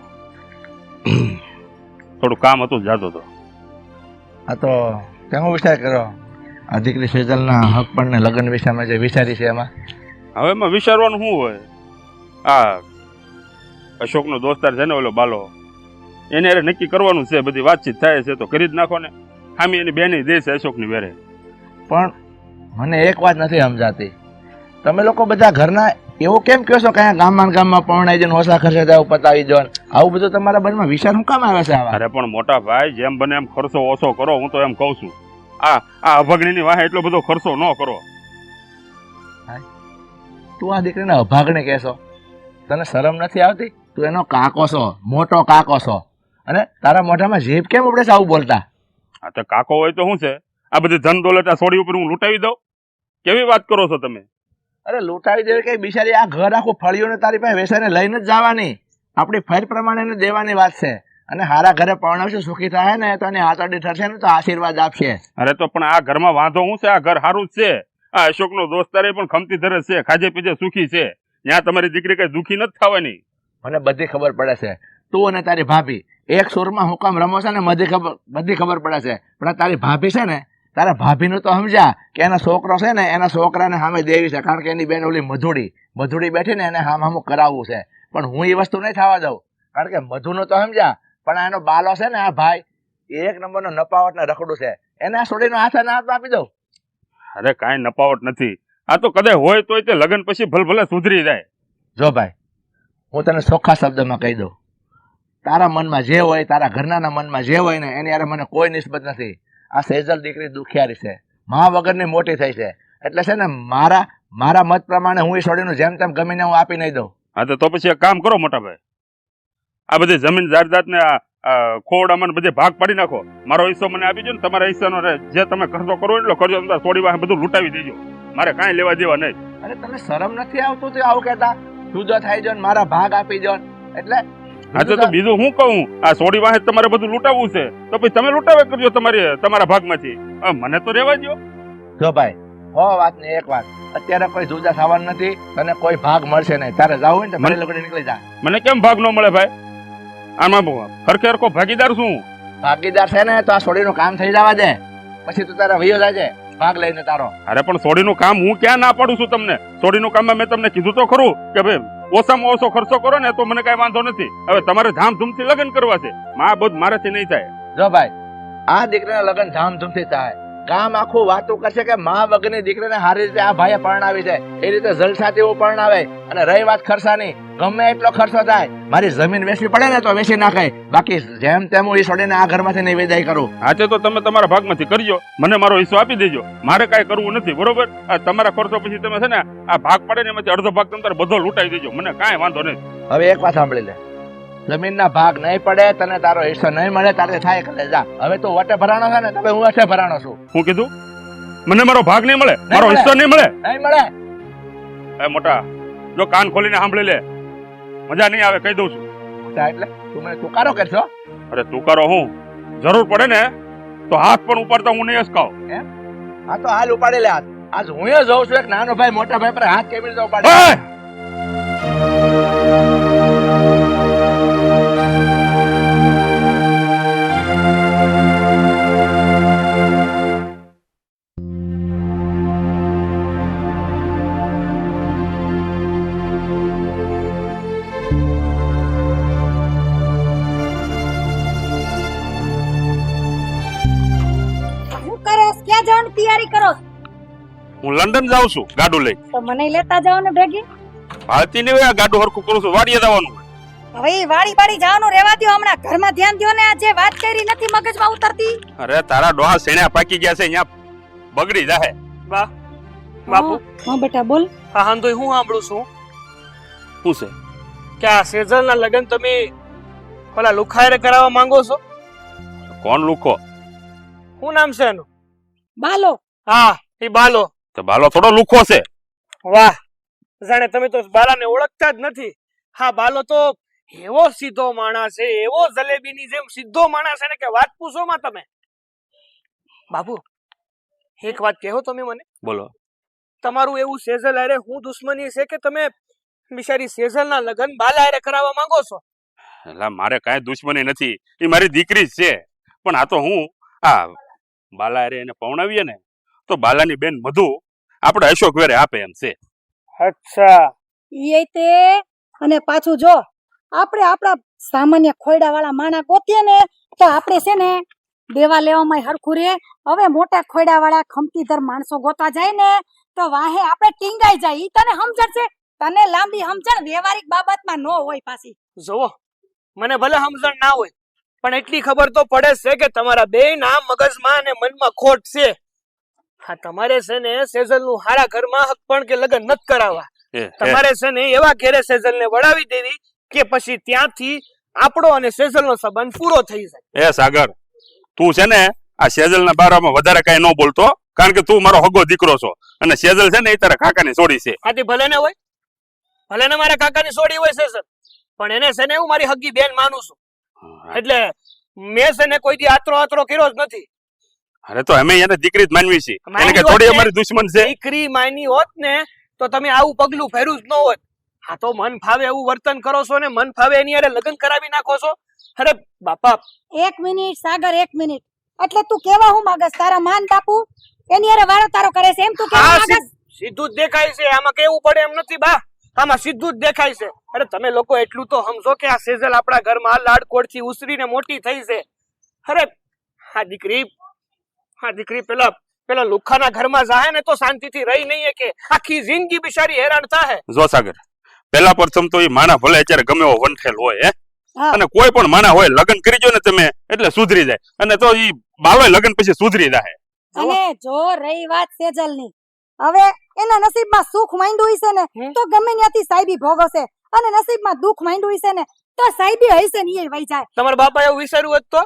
થોડું કામ હતું જાતો તો. આ તો કેમ વિચાર કરો? આ દીકરી સેજલના હક પણ ને લગ્ન વિષયમાં જે વિચારી છે એમાં હવે એમાં વિચારવાનું શું હોય? આ અશોકનો દોસ્તાર છે ને ઓલો બાલો, એને અરે નક્કી કરવાનું છે. બધી વાતચીત થાય છે તો કરી જ નાખો ને. હામી એની બેની દે છે અશોકની વેરે. પણ મને એક વાત નથી સમજાતી. તમે લોકો બધા ઘરના એવું કેમ કહો છો કે અહીંયા ગામમાં પરણાઈ જઈને ઓછા ખર્ચે જાવ પતાવી દો ને? આવું બધું તમારા મનમાં વિચાર શું કામ આવે છે આવા? અરે પણ મોટા ભાઈ જેમ બને એમ ખર્ચો ઓછો કરો, હું તો એમ કહું છું. આ અભગણીની વાહે એટલો બધો ખર્ચો ન કરો. તું આ દીકરીને અભાગણે કહેશો? તને શરમ નથી આવતી? તું એનો કાકો છો, મોટો કાકો છો, અને તારા મોઢામાં જીભ કેમ ઉપડે છે આવું બોલતા? આ તો કાકો હોય તો શું છે? આ બધી ધન દોલત આ સોડી ઉપર હું લૂંટાવી દઉં? કેવી વાત કરો છો તમે? અરે લૂંટાવી દેવી કે બિચારી આ ઘર આખું ફળિયું તારી પાસે વેસાઈને લઈને જ જવાની. આપણી ફેર પ્રમાણે એને દેવાની વાત છે. અને હારા ઘરે પરણાવશે, સુખી થાય ને તો એને હાથડી ઠરશે ને તો આશીર્વાદ આપશે. અરે તો પણ આ ઘરમાં વાંધો શું છે? આ ઘર સારું જ છે. આ અશોકનો દોસ્તારે પણ ખમતી ધરે છે, ખાજે પીજે સુખી છે. ત્યાં તમારી દીકરી કઈ દુખી નથી થવાની. મને બધી ખબર પડે છે. તું અને તારી ભાભી એક સુરમાં હું કામ રમો છે ને બધી ખબર પડે છે. પણ આ તારી ભાભી છે ને, તારા ભાભીનું તો સમજા કે એનો છોકરો છે ને એના છોકરાને સામે દેવી છે. કારણ કે એની બેન ઓલી મધુડી બેઠી ને એને હામું કરાવવું છે. પણ હું એ વસ્તુ નહીં થવા દઉં. કારણ કે મધુનું તો સમજા, પણ આ એનો બાલો છે ને, આ ભાઈ એક નંબરનો નપાવટ ને રખડું છે. એને આ છોડીનો હાથ આપી દઉં. અરે કાંઈ નપાવટ નથી. આ તો કદાચ હોય તોય તે લગ્ન પછી ભલે સુધરી જાય. જો ભાઈ, હું તને ચોખ્ખા શબ્દમાં કહી દઉં, તારા મનમાં જે હોય, તારા ઘરનાના મનમાં જે હોય ને એની યારે મને કોઈ નિસ્બત નથી. આ સેજલ દીકરી દુખિયારી છે, મા વગરની મોટી થઈ છે. એટલે છે ને મારા મત પ્રમાણે હું એ છોડીનું જેમ તેમ ગમીને હું આપી નહીં દઉં. હા તો પછી એક કામ કરો મોટા ભાઈ, આ બધી જમીન જાયદાદ ને ખોવડામાં બધે ભાગ પાડી નાખો. મારો હિસ્સો મને આપી દો ને તમારા હિસ્સાનો જે તમે ખર્ચો કરો એટલો કરજો. તમે થોડી વાર બધું લૂંટાવી દેજો. મારે કાંઈ લેવા દેવા નહીં. અરે તને શરમ નથી આવતું તો આવું કહેતા? જુદો થાય જો ને મારા ભાગ આપી દો એટલે. હા તો બીજું હું કહું? આ સોડી વાહે તમારે બધું લૂંટાવવું છે તો પછી તમે લૂંટાવે કરજો તમારા ભાગમાંથી. મને તો રહેવા દો. જો ભાઈ, વાત ને એક વાત, અત્યારે કોઈ જુદા થવાનું નથી, તને કોઈ ભાગ મળશે નહીં. તારે જવું હોય ને મને લોકો નીકળી જા. મને કેમ ભાગ ન મળે ભાઈ? આમાં હરખે હરખો ભાગીદાર શું? ભાગીદાર છે ને તો આ સોડીનું કામ થઈ જવા દે, પછી તું તારા વયો જાજે ભાગ લઈને તારો. અરે પણ સોડીનું કામ હું ક્યાં ના પાડું છું તમને? સોડીનું કામમાં મેં તમને કીધું તો ખરું કે ભાઈ ઓછામાં ઓછો ખર્ચો કરો ને તો મને કઈ વાંધો નથી. હવે તમારે ધામધૂમથી લગ્ન કરવા છે, મારાથી નહીં થાય. જો ભાઈ, આ દીકરીના લગ્ન ધામધૂમથી થાય. ગામ આખું વાતો કરશે કે મા વગરની દીકરીને સારી રીતે આ ભાઈએ પરણાવી છે, એ રીતે જલસાથી એવું પરણાવે. અને રહી વાત ખર્ચાની, ગમે એટલો ખર્ચો થાય, મારી જમીન વેચવી પડે ને તો વેચી નાખાય. બાકી જેમ તેમ હું એ છોડીને આ ઘરમાંથી નહીં વિદાય કરું. આજે તો તમે તમારા ભાગમાંથી કરજો, મને મારો હિસ્સો આપી દેજો. મારે કાંઈ કરવું નથી, બરોબર? આ તમારા ખર્ચો પછી તમે છે ને આ ભાગ પડે ને એમાંથી અડધો ભાગ તમે બધો લૂંટાઈ દેજો. મને કાંઈ વાંધો નહીં. હવે એક વાત સાંભળી લે, જમીનના ભાગ નહીં પડે, તને તારો હિસ્સો નહીં મળે, તારે થાય કરે જા. હવે તું વટે ભરાણો છે ને, તમે હું વટે ભરાણો છું. હું કીધું? મને મારો ભાગ નહીં મળે, મારો હિસ્સો નહીં મળે? નહીં મળે. એ મોટા, જો કાન ખોલીને સાંભળી લે, મજા નહીં આવે, કહી દઉં છું. એટલે તું મને તુકારો કરશો? અરે તુકારો હું? જરૂર પડે ને તો હાથ પણ ઉપાડતા હું નહીં અસકાવ. હા તો હાલ ઉપાડી લે હાથ. આજ હું એ જોઉં છું એક નાનો ભાઈ મોટા ભાઈ પર હાથ કેવી રીતે ઉપાડે. ક્યાં જવાની તૈયારી કરો? હું લંડન જાઉં છું ગાડું લઈ. તો મને લેતા જાઓ ને ભેગી. ભારતી ને આ ગાડું હરખું કરું છું, વાડીએ જવાનું. હવે ઈ વાડી જવાનું રહેવા દ્યો, હમણાં ઘરમાં ધ્યાન દ્યો ને. આ જે વાત કરી નથી મગજમાં ઉતરતી. અરે તારા ડોહા સેણા પાકી ગયા છે, અહીંયા બગડી જાહે. બા બાપુ. હા બેટા બોલ. હા હાંધોય હું સાંભળું છું શું છે કે આ સેજલના લગ્ન તમે ઓલા લુખાયરે કરાવવા માંગો છો. કોણ લુખો? શું નામ છે એનું? બાલો. હા એ બાલો. તો બાલો થોડો લુખો છે? વાહ, જાણે તમે તો બાલાને ઓળખતા જ નથી. હા બાલો તો એવો સીધો માણસ છે, એવો જલેબીની જેમ સીધો માણસ છે ને કે વાત પૂછો માં તમે. બાપુ એક વાત કહો તમે મને. બોલો. તમારું એવું સેજલ હારે હું દુશ્મની છે કે તમે બિચારી સેજલના લગ્ન બાલા હારે કરાવવા માંગો છો? એટલે મારે કાંઈ દુશ્મની નથી, એ મારી દીકરી જ છે. પણ આ તો હું આ બાલા હારે એને પૌણાવીએ ને તો બાલાની બેન મધુ આપણે અશોક વેરે આપે એમ છે. અચ્છા. ઈ તે અને પાછું જો આપણે આપણા સામાન્ય ખોયડા વાળા માણા ગોતીએ ને તો આપણે છે ને દેવા લેવામાં હરખું રે. હવે મોટા ખોયડા વાળા ખમતીધર માણસો ગોતવા જાય ને તો વાહે આપણે ટીંગાઈ જાય. ઈ તને સમજણ છે? તને લાંબી સમજણ વ્યવહારિક બાબતમાં ન હોય પાછી. જુઓ મને ભલે સમજણ ના હોય પણ એટલી ખબર તો પડે છે કે તમારા બેયના મગજમાં અને મનમાં ખોટ છે. હા તમારે છે ને સેજલનું હારા ઘરમાં હક પણ કે લગ્ન નથી કરાવવા. તમારે છે ને એવા ઘેરે સેજલને વળાવી દેવી કે પછી ત્યાંથી આપણો અને સેજલનો સંબંધ પૂરો થઈ જાય. એ સાગર તું છે ને આ સેજલના બારામાં વધારે કઈ ન બોલતો, કારણ કે તું મારો હગો દીકરો છો અને સેજલ છે ને એ તારા કાકાની સોડી છે. આથી ભલે ને હોય, ભલે ને મારા કાકાની સોડી હોય સેજલ, પણ એને છે ને હું મારી હગી બેન માનું છું. એટલે મેં છે ને કોઈ દી આતરો કર્યો જ નથી. અરે તો અમે એને દીકરી જ માનવી છે, એને કે થોડી અમારી દુશ્મન છે. દીકરી માની હોત ને તો તમે આવું પગલું ભર્યું જ ન હોત. હા તો મન ફાવે એવું વર્તન કરો છો ને મન ફાવે એની હારે લગ્ન કરાવી નાખો છો. અરે બાપા 1 મિનિટ સાગર, 1 મિનિટ. એટલે તું કેવા હું માંગસ? તારા માન બાપુ એની હારે વારો તારો કરે છે એમ તું કેવા હા માંગસ? સીધું જ દેખાય છે. આમાં કેવું પડે એમ નથી બા, આમાં સીધું જ દેખાય છે. અરે તમે લોકો એટલું તો સમજો કે આ સેજલ આપણા ઘરમાં લાડકોડથી ઉછરીને મોટી થઈ છે. અરે આ દીકરી પેલા લુખાના ઘરમાં જાય ને તો શાંતિથી રહી નહીં કે આખી જિંદગી બિચારી હેરાન થાય. જો સાગર પેલા પ્રથમ તો એ માણા ભલે અત્યારે ગમે એવો વંઠેલ હોય હા. અને કોઈ પણ માણા હોય લગ્ન કરી જો ને તમે એટલે સુધરી જાય, અને તો ઈ બાલોય લગ્ન પછી સુધરી જાય. અને જો રહી વાત સેજલની, હવે એના નસીબમાં સુખ માંડ્યું હશે ને તો ગમે ત્યાંથી સાહેબી ભોગવશે, અને નસીબમાં દુઃખ માંડ્યું હશે ને તો સાહેબી હશે ને એ વહી જાય. તમારા બાપા એવું વિચાર્યું હોત તો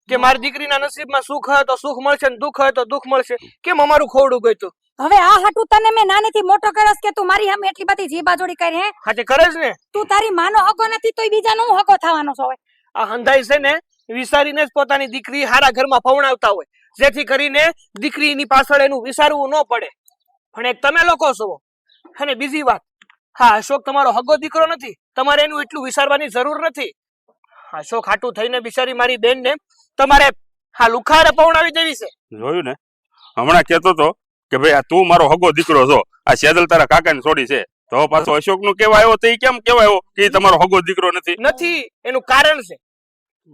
કે મારી દીકરીના નસીબમાં સુખ હોય તો સુખ મળશે ને દુઃખ હોય તો દુઃખ મળશે, કેમ અમારું ખોડું ગયું? હવે આ હાટું તને મેં નાનેથી મોટો કર્યો કે તું મારી સામે એટલી બધી જીભા જોડી કરી હે? હા તે કરે જ ને. તું તારી માનો હકો નથી તોય બીજાનો હું હકો થવાનો છો? હવે આ હંધાઈ છે ને વિચારીને જ પોતાની દીકરી હારા ઘરમાં પવણાવતા હોય, જેથી કરીને દીકરીની પાછળ એનું વિચારવું ન પડે. પણ એક તમે લોકો છો. અને બીજી વાત, હા અશોક તમારો હગો દીકરો નથી, તમારે એનું એટલું વિચારવાની જરૂર નથી. અશોક હાટું થઈને બિચારી મારી બેન ને તમારે હા લુખારે પવણાવી દેવી છે. જોયું ને, હમણાં કેતો તો કે ભાઈ આ તું મારો હગો દીકરો છો, આ સેજલ તારા કાકાની સોડી છે, તો પાછો અશોક નું કેવા આવ્યો તો એ કેમ કેવા આવ્યો કે ઈ તમારો હગો દીકરો નથી? એનું કારણ છે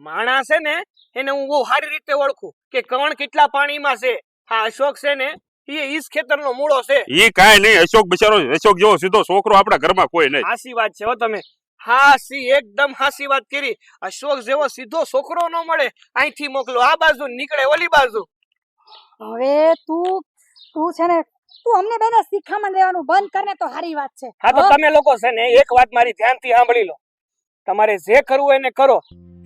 માણસ છે ને એને હું બહુ સારી રીતે ઓળખું કે કણ કેટલા પાણીમાં છે. હા અશોક છે ને એ ઈસ ખેતરનો મૂળો છે. ઈ કાંઈ નહીં, અશોક બિચારો અશોક જેવો સીધો છોકરો આપણા ઘરમાં કોઈ નહીં. હાસી વાત છે હો તમે, હાસી એકદમ હાસી વાત કરી. અશોક જેવો સીધો છોકરો ન મળે. અહીંથી મોકલો આ બાજુ, નીકળે ઓલી બાજુ. હવે તું છે ને તું અમને બેને શીખામણ દેવાનું બંધ કર ને તો સારી વાત છે. હા તો તમે લોકો છે ને એક વાત મારી ધ્યાનથી સાંભળી લો. તમારે જે કરવું એને કરો,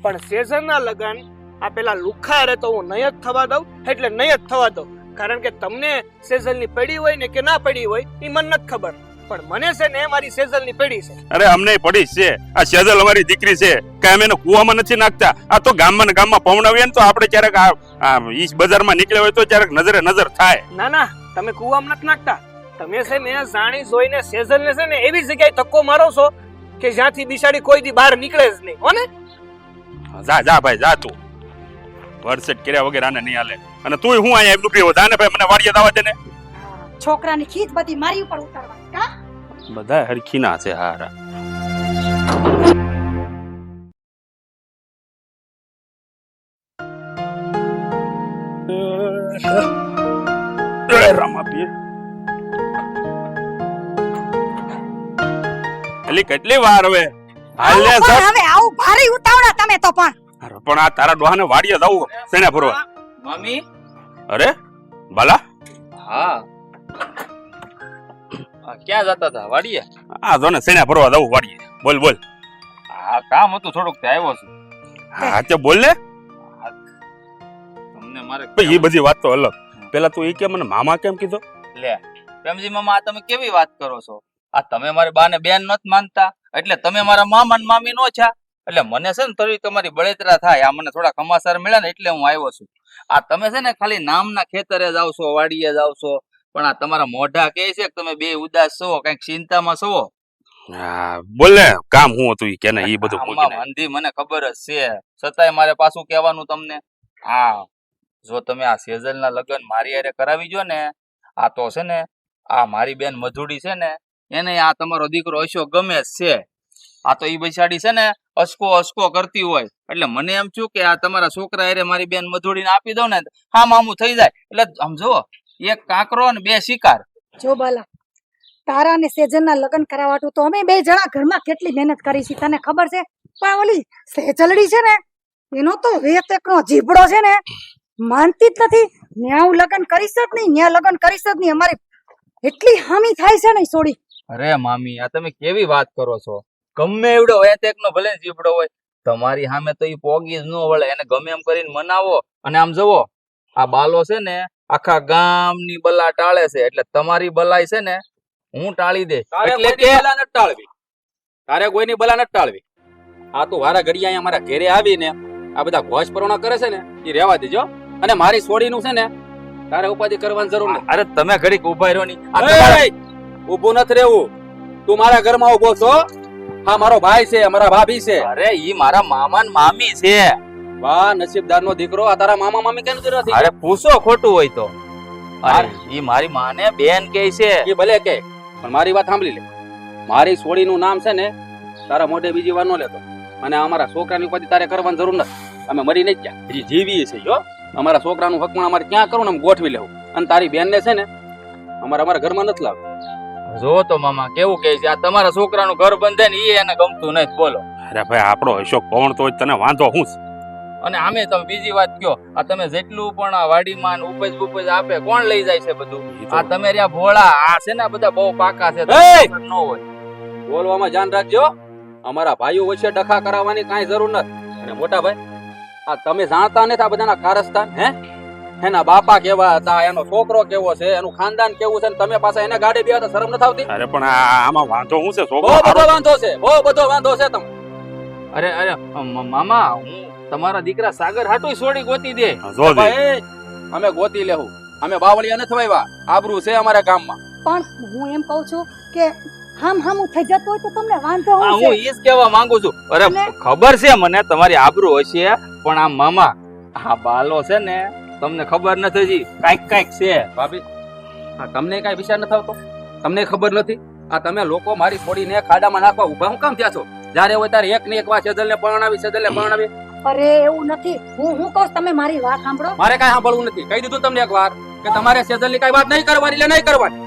પણ સેજલના લગન આ પેલા લુખા રે તો હું નહીં જ થવા દઉં, એટલે નહીં જ થવા દઉં. કારણ કે તમને સેજલની પડી હોય ને કે ના પડી હોય એ મને નથી ખબર, પણ મને છે ને મારી સેજલની પડી છે. અરે અમને પડી છે, આ સેજલ અમારી દીકરી છે, કે અમે એને કુવામાં નથી નાખતા. આ તો ગામમાં ને ગામમાં પવણાવીએ ને તો આપણે ક્યારેક આ ઈ બજારમાં નીકળ્યા હોય તો ક્યારેક નજરે નજર થાય. ના તમે કુવામાં નથી નાખતા. તમે છે ને જાણી જોઈને સેજલને છે ને એવી જગ્યાએ ધક્કો મારો છો કે જ્યાંથી બિચારી કોઈ દી બહાર નીકળે જ નહીં. હો ને? જા ભાઈ જા, તું વરસેટ કર્યા વગર આને નહીં હાલે. અને તું હું અહીંયા ડૂબી હો જાને ભાઈ, મને વાડીએ દાવા દે ને. છોકરાની ખીચ બધી મારી ઉપર ઉતારવાની કા? બધા હરખી ના છે હારા. કેટલી વાર હવે હાલે સર. હવે આવું ભારે ઉતાવળા તમે તો પણ. અરે પણ આ તારા ડોહાને વાડીએ જાવું સેના ફરવા. મમ્મી. અરે બાલા. હા ક્યાં જતા હતા? વાડીએ? આ જો ને સેના ફરવા જાવું વાડીએ. બોલ. હા કામ હતું થોડુંક તે આવ્યો છું. હા તે બોલ ને. તમને મારે એ બધી વાત તો અલગ. પેલા તું એ કે મને મામા કેમ કીધો? લે પ્રેમજી મામા, તમે કેવી વાત કરો છો? આ તમે મારી બાને બેન નથી માનતા, એટલે તમે મારા મામા ને મામી નો છે. એટલે મને છે ને થોડી તમારી બળેતરા થાય. આ મને થોડા કમાસાર મળ્યા ને એટલે હું આવ્યો છું. આ તમે છે ને ખાલી નામના ખેતરે જાવ છો, વાડીએ જાવ છો, પણ આ તમારા મોઢા કહે છે કે તમે બે ઉદાસ છો, કઈક ચિંતામાં છો. હા બોલ ને, કામ હું હતું ઈ કે ને ઈ બધું આમાં મંદી મને ખબર જ છે, છતાંય મારે પાછું કહેવાનું તમને. હા જો તમે આ સેજલના લગ્ન મારી હારે કરાવી જો ને, આ તો છે ને આ મારી બેન મધુડી છે ને એને આ તમારો દીકરો અશોક ગમે જ છે. આ તો ઈ બિચારી છે ને અસકો કરતી હોય, એટલે મને એમ થયું કે આ તમારા છોકરા હારે મારી બેન મધુડીને આપી દઉં ને હા મામું થઈ જાય. એટલે સમજો એક કાંકરો ને બે શિકાર. જો બાલા, તારા અને સેજલના લગ્ન કરાવવાનું તો અમે બે જણા ઘરમાં કેટલી મહેનત કરી છે તને ખબર છે. પણ ઓલી સેજલડી છે ને એનો તો વેત એકનો જીભડો છે ને માનતી જ નથી. ન્યા હું લગ્ન કરીશ જ નહીં, ન્યા લગ્ન કરીશ જ નહીં. અમારી એટલી હામી થાય છે ને ઈ સોડી. અરે મામી આ તમે કેવી વાત કરો છો? ગમે એવડો હોય તેકનો ભલે જીવડો હોય, તમારી સામે તો ઈ પોગી જ ન વળે. એને ગમે એમ કરીને મનાવો. અને આમ જુઓ, આ બાલો છે ને આખા ગામની બલા ટાળે છે, એટલે તમારી બલાઈ છે ને હું ટાળી દે. એટલે કે બલા ન ટાળવી, તારે કોઈની બલા ન ટાળવી. આ તું વારા ઘડિયા અહીંયા મારા ઘરે આવીને આ બધા ઘોષ પરોણા કરે છે ને એ રહેવા દેજો. અને મારી સોડીનું છે ને તારે ઉપાધિ કરવાની જરૂર નથી. અરે તમે ઘડીક ઉભા રહ્યો ની. ઊભું નથી રહેવું. તું મારા ઘરમાં ઉભો છો. હા મારો ભાઈ છે, મારા ભાભી છે. અરે ઈ મારા મામા ને મામી છે. વાહ નસીબદારનો દીકરો. આ તારા મામા મામી કેમ નથી? અરે પૂછો ખોટું હોય તો. અરે ઈ મારી માને બેન કે છે. એ ભલે કે, પણ મારી વાત સાંભળી લે. મારી સોડીનું નામ છે ને તારા મોઢે બીજી વાર ન લેતો. અને અમારા છોકરાની ઉપાધિ તારે કરવાની જરૂર નથી. અમે મરી નહીં ગયા, હજી જીવીએ છે. જો અમારા છોકરાનું હક પણ અમારે ક્યાં કરવું ને અમે ગોઠવી લેવું. અને તારી બેનને છે ને અમારા ઘરમાં નથી લાવવું. જો તો મામા કેવું કહે છે, આ તમારા છોકરાનું ઘર બંધે ને ઈ એને ગમતું નથી. બોલો. અરે ભાઈ આપણો અશોક પવન તો તને વાંધો શું છે? અને આમે તમે બીજી વાત કયો, આ તમે જેટલું પણ આ વાડીમાં ઉપજ બુપજ આપે કોણ લઈ જાય છે બધું? આ તમે રહ્યા ભોળા, આ છે ને બધા બહુ પાકા છે. ન હોય બોલવામાં ધ્યાન રાખજો. અમારા ભાઈઓ વચ્ચે ડખા કરાવવાની કાંઈ જરૂર નથી. અને મોટા ભાઈ, આ તમે જાણતા નથી આ બધાના કારસ્તાન? એના બાપા કેવા હતા, એનો છોકરો કેવો છે, એનું ખાનદાન કેવું છે, તમે પાછા એને ગાડી બે તો શરમ નથી આવતી? અરે પણ આમાં વાંધો શું છે? બહુ બધો વાંધો છે, બહુ બધો વાંધો છે તમે. અરે મામા, હું તમારા દીકરા સાગર હાટું છોડી ગોતી દે. ભાઈ અમે ગોતી લેવું. અમે બાવળિયા નથી વાવ્યા. આબરૂ છે અમારા ગામમાં. પણ હું એમ કહું છું કે હામું થઈ જતું હોય તો તમને વાંધો હું શું છે? ઈ જ કહેવા માંગુ છું. અરે ખબર છે મને તમારી આબરૂ હશે, પણ આ મામા આ બાલો છે ને તમને ખબર નથી હજી કાંઈક છે. ભાભી, હા તમને કઈ વિચાર નથી આવતો? તમને ખબર નથી? આ તમે લોકો મારી છોડીને ખાડામાં નાખવા ઉભા હું કામ થયા છો? જ્યારે હોય ત્યારે એક ને એક વાર સેજલને પરણાવી. અરે એવું નથી. હું કહું તમે મારી વાત સાંભળો. મારે કઈ સાંભળવું નથી. કહી દીધું તમને એક વાર કે તમારે સેજલની કઈ વાત નહીં કરવાની, એટલે નહીં કરવાની.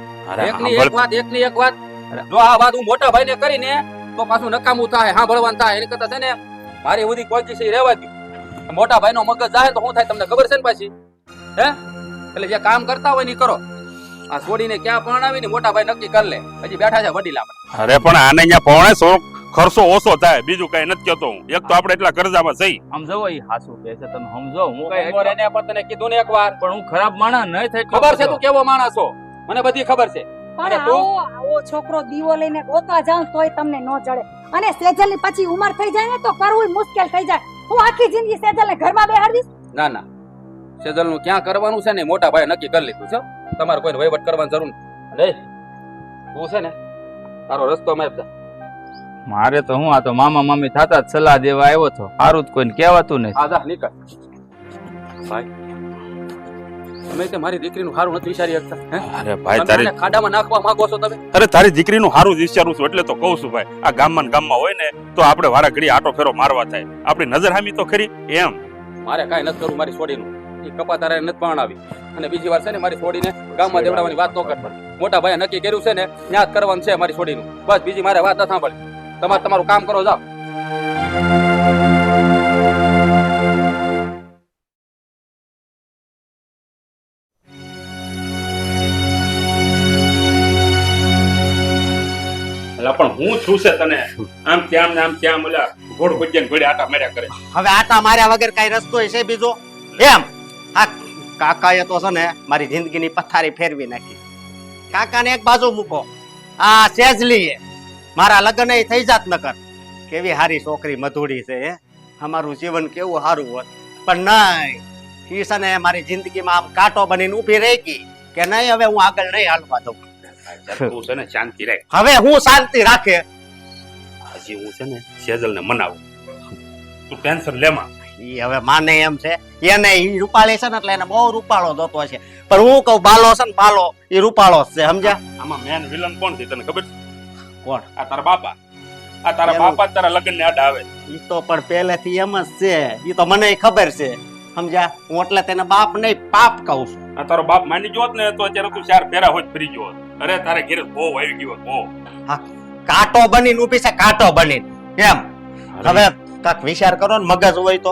એકની એક વાત. જો આ વાત હું મોટા ભાઈને કરીને તો પાછું નકામું થાય, સાંભળવાનું થાય. એની કરતા છે ને મારી સુધી કોઈ કિસી રહેવા દઉં. મોટા ભાઈનો મગજ જાય તો શું થાય તમને ખબર છે ને પાછી? એટલે જે કામ કરતા હોય ને કરો. આ છોડીને ક્યાં પરણાવી ને મોટા ભાઈ નક્કી કરી લે. હજી બેઠા છે વડીલા. અરે પણ આને અહીંયા પૌણે ખર્ચો ઓછો થાય, બીજું કઈ નથી કહેતો હું. એક તો આપણે એટલા કર્જામાં જઈ. આમ જવો ઈ હાસુ કહે છે, તમે સમજો. હું કઈ એને પણ તને કીધું ને એક વાર, પણ હું ખરાબ માણસ નહીં થઈ. ખબર છે તું કેવો માણસ છો, મને બધી ખબર છે. પણ આવો છોકરો દીવો લઈને ગોતવા જાવ તોય તમને ન જડે. અને સેજલની પછી ઉંમર થઈ જાય ને તો કરવું મુશ્કેલ થઈ જાય. હું આખી જિંદગી સેજલને ઘરમાં બેહાડીશ? ના સેજલનું ક્યાં કરવાનું છે ને મોટા ભાઈ નક્કી કરી લીધું છે. તમારે કોઈ વહીવટ કરવાની જરૂર નથી. તું છે ને તારો રસ્તો મેં મારે તો હું આ તો મામા મામી થતા જ સલાહ દેવા આવ્યો હતો. સારું જ કોઈને કહેવાતું નહીં. આજા નીકળ ભાઈ. તમે તે મારી દીકરીનું સારું નથી વિચારી શકતા? અરે ભાઈ તારી ખાડામાં નાખવા માંગો છો તમે? અરે તારી દીકરીનું સારું જ વિચારું છું એટલે તો કહું છું ભાઈ. આ ગામમાં હોય ને તો આપણે વારા ઘડી આટો ફેરો મારવા થાય. આપણી નજર હામી તો ખરી એમ. મારે કાંઈ નથી કરવું મારી છોડીનું. એ કપાતારે નથી પરણાવી. અને બીજી વાર છે ને મારી છોડીને ગામમાં દેવડાવવાની વાત ન કરતા. મોટા ભાઈએ નક્કી કર્યું છે ને ત્યાં જ કરવાનું છે મારી છોડીનું. બસ બીજી મારે વાત ન સાંભળી. તમારું કામ કરો, જાઓ. પણ હું છું છે તને આમ ત્યાં ને આમ ત્યાં મળ્યા ઘોડ ભજ્યા ઘોડે આટા માર્યા કરે. હવે આટા માર્યા વગર કઈ રસ્તો છે બીજો? એમ આ કાકાએ તો છે ને મારી જિંદગીની પથારી ફેરવી નાખી. કાકાને એક બાજુ મૂકો, આ સેજલીએ મારા લગ્ન થઈ જાત નકર. કેવી હારી છોકરી મધુડી છે, અમારું જીવન કેવું સારું હોત. પણ નહીં, ઈ છે ને મારી જિંદગીમાં આમ કાંટો બનીને ઊભી રહી ગઈ કે નહીં હવે હું આગળ નહીં હાલવા દઉં. તું છે ને શાંતિ રાખ. હવે હું શાંતિ રાખે. હજી હું છે ને સેજલને મનાવું, તું ટેન્શન લેમાં. ઈ હવે માને એમ છે, એને ઈ રૂપાળી છે ને એટલે એને બહુ રૂપાળો જોતો છે. પણ હું કહું બાલો છે ને બાલો ઈ રૂપાળો જ છે, સમજ્યા? આમાં મેન વિલન કોણ છે તને ખબર છે? કોણ? આ તારા બાપા. આ તારા બાપા તારા લગ્ન ને આડા આવે. ઈ તો પણ પહેલેથી એમ જ છે, ઈ તો મને ખબર છે, સમજ્યા? હું એટલે તેને બાપ નહીં પાપ કહું છું. આ તારો બાપ માની જોત ને તો અત્યારે તું ચાર ફેરા હોય ફરી ગયો. અરે તારે ઘેર બહુ આવી ગયો બહુ. કાંટો બનીને ઊભી છે, કાંટો બનીને એમ. હવે કાક વિચાર કરો ને, મગજ હોય તો.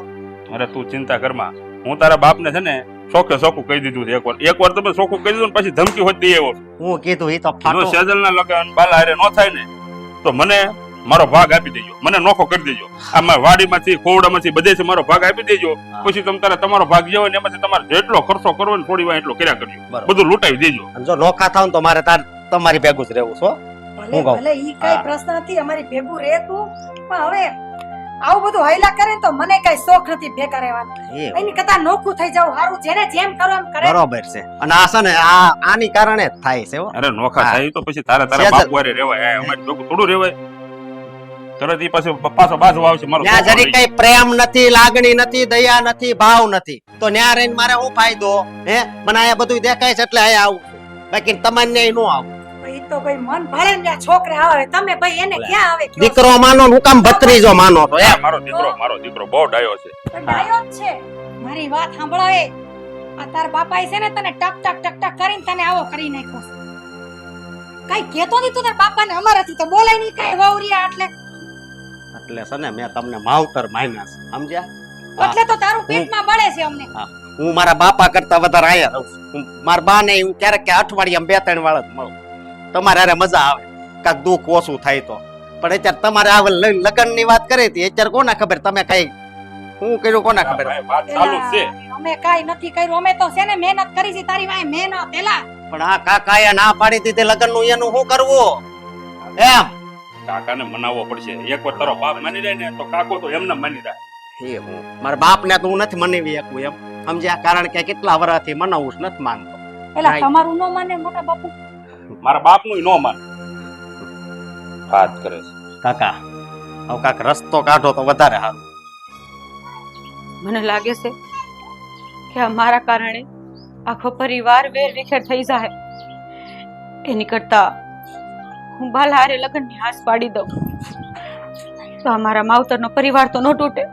અરે તું ચિંતા કરમાં. હું તારા બાપને છે ને ચોખ્ખે ચોખ્ખું કહી દીધું છે એકવાર તમે ચોખ્ખું કહી દીધું ને પછી ધમકી હોત દઈ આવ્યો. હું કીધું એ તો જો ફાટો. સેજલના લગન બાલા હારે ન થાય ને તો મને મારો ભાગ આપી દેજો, મને નોખો કરી દેજો. આમાં વાડીમાંથી ખોવડામાંથી બધેથી મારો ભાગ આપી દેજો. પછી તમે તારે તમારો ભાગ જે હોય ને એમાંથી તમારે જેટલો ખર્ચો કરવો ને થોડી વાર એટલો કર્યા કરજો. બરોબર. બધું લૂંટાવી દેજો. અને જો નોખા થાવ ને તો મારે તમારી ભેગું જ રહેવું છો. ભલે હું કહું? ભલે ઈ કઈ પ્રશ્ન નથી, અમારી ભેગું રહે તું, પણ હવે આવું બધું હાઈલા કરે ને તો મને કઈ શોખ નથી ભેગા રહેવાનો. એની કરતા નોખું થઈ જાવ હારું, જેને જેમ કરો એમ કરે. બરોબર છે. અને આ છે ને આની કારણે જ થાય છે હો. અરે નોખા હા. થાય તો પછી તારા સેજલ. બાપ વારે રહેવાય. અમારે ભેગું થોડું રહેવાય. તરત ઈ પાછો બાજુ આવશે મારો ત્યાં છોકરો જરી કઈ પ્રેમ નથી, લાગણી નથી, દયા નથી, ભાવ નથી, તો ન્યા રહીને મારે શું ફાયદો? હે, મને અહીંયા બધું દેખાય છે એટલે અહીંયા આવું છું. બાકી તમને નો આવું. ઈ તો ભાઈ મન ભળે ને આ છોકરા આવે, તમે ભાઈ એને ક્યાં આવે કયો? દીકરો માનો ને હું કામ ભત્રીજો માનો તો એમ. મારો દીકરો બહુ ડાયો છે. તો ડાયો જ છે. મારી વાત સાંભળાવે, આ તાર બાપાએ છે ને તને ટક ટક ટક ટક કરીને તને આવો કરી નાખ્યો છે. કઈ કેતો નહીં તું તાર બાપાને, અમારાથી તો બોલાય નહીં કઈ વવરિયા. એટલે છે ને મેં તમને માવતર માન્યા છે, સમજ્યા? એટલે તો તારું પેટમાં બળે છે અમને. હું મારા બાપા કરતા વધારે આયા રહું છું. મારા બા ને હું ક્યારેક કે અઠવાડિયામાં 2-3 વાર જ મળું. તમારે હારે મજા આવે, કાક દુઃખ ઓછું થાય તો. પણ અત્યારે તમારે આ લગ્ન ની વાત કરી હતી, અત્યારે કોના ખબર તમે કઈ હું કર્યું કોના ખબર? વાત ચાલુ જ છે. અમે કાઈ નથી કર્યું, અમે તો છે ને મહેનત કરી છે તારી વાય મહેનત એલા. પણ આ કાકાએ ના પાડી દીધી લગ્ન નું, એનું શું કરવું એમ? કાકાને મનાવવો પડશે. એકવાર તારો બાપ માની જાય ને તો કાકો તો એમને માની જાય. એ હું મારા બાપ ને તો હું નથી મનાવી શકું એમ, સમજ્યા? કારણ કે કેટલા વર્ષથી મનાવું જ નથી માનતો. એલા કાંઈ. તમારું નો માને મોટા બાપુ? મારા બાપનું નો માન. વાત કરે છે. કાકા હવે કાક રસ્તો કાઢો તો વધારે સારું. મને લાગે છે કે આ મારા કારણે આખો પરિવાર વેર વિખેર થઈ જાય. એની કરતા હું બાલા હારે લગ્નની હાશ પાડી દઉં તો આ મારા માવતરનો પરિવાર તો ન તૂટે.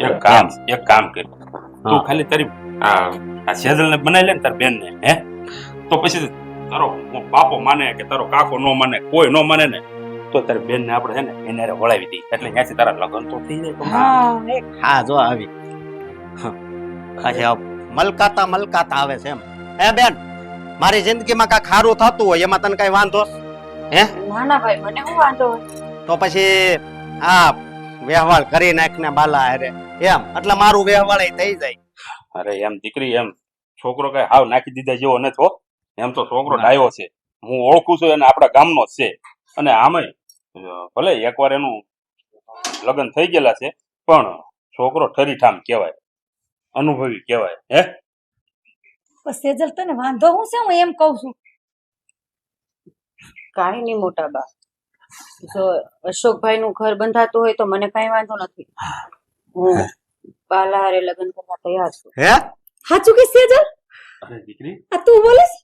એક કામ કર. તું ખાલી તારી આ સેજલને બનાવી લે ને તાર બેનને, હે? તો પછી તારો બાપો માને કે તારો કાકો નો માને, કોઈ નો માને ને તો તારી બેનને આપણે છે ને એને હારે વળાવી દઈએ એટલે ત્યાંથી તારા લગ્ન તો થઈ જાય. હા જો આવી અચ્છા મલકાતા આવે છે એમ. હે બેન, મારી જિંદગીમાં કાંઈક સારું થતું હોય એમાં તને કઈ વાંધો? હે, ના ના ભાઈ, મને શું વાંધો હોય? તો પછી આ વ્યવહાર કરી નાખ ને બાલા હારે એમ, એટલે મારું વ્યવહાર થઈ જાય. અરે એમ દીકરી, એમ છોકરો કઈ હાવ નાખી દીધા જેવો નથી હો. એમ તો છોકરો ડાયો છે, હું ઓળખું છું એને, આપણા ગામનો જ છે. અને આમેય ભલે એકવાર એનું લગ્ન થઈ ગયેલા છે પણ છોકરો ઠરીઠામ કહેવાય, અનુભવી કહેવાય. હે, સેજલ તને વાંધો હું છે? હું એમ કઉ છું. કાંઈ નહીં મોટા બા, જો અશોકભાઈ નું ઘર બંધાતું હોય તો મને કઈ વાંધો નથી. હું બાલા હારે લગ્ન કરવા તૈયાર છું. હે, સાચું કે સેજલ? અરે દીકરી, આ તું બોલીશ?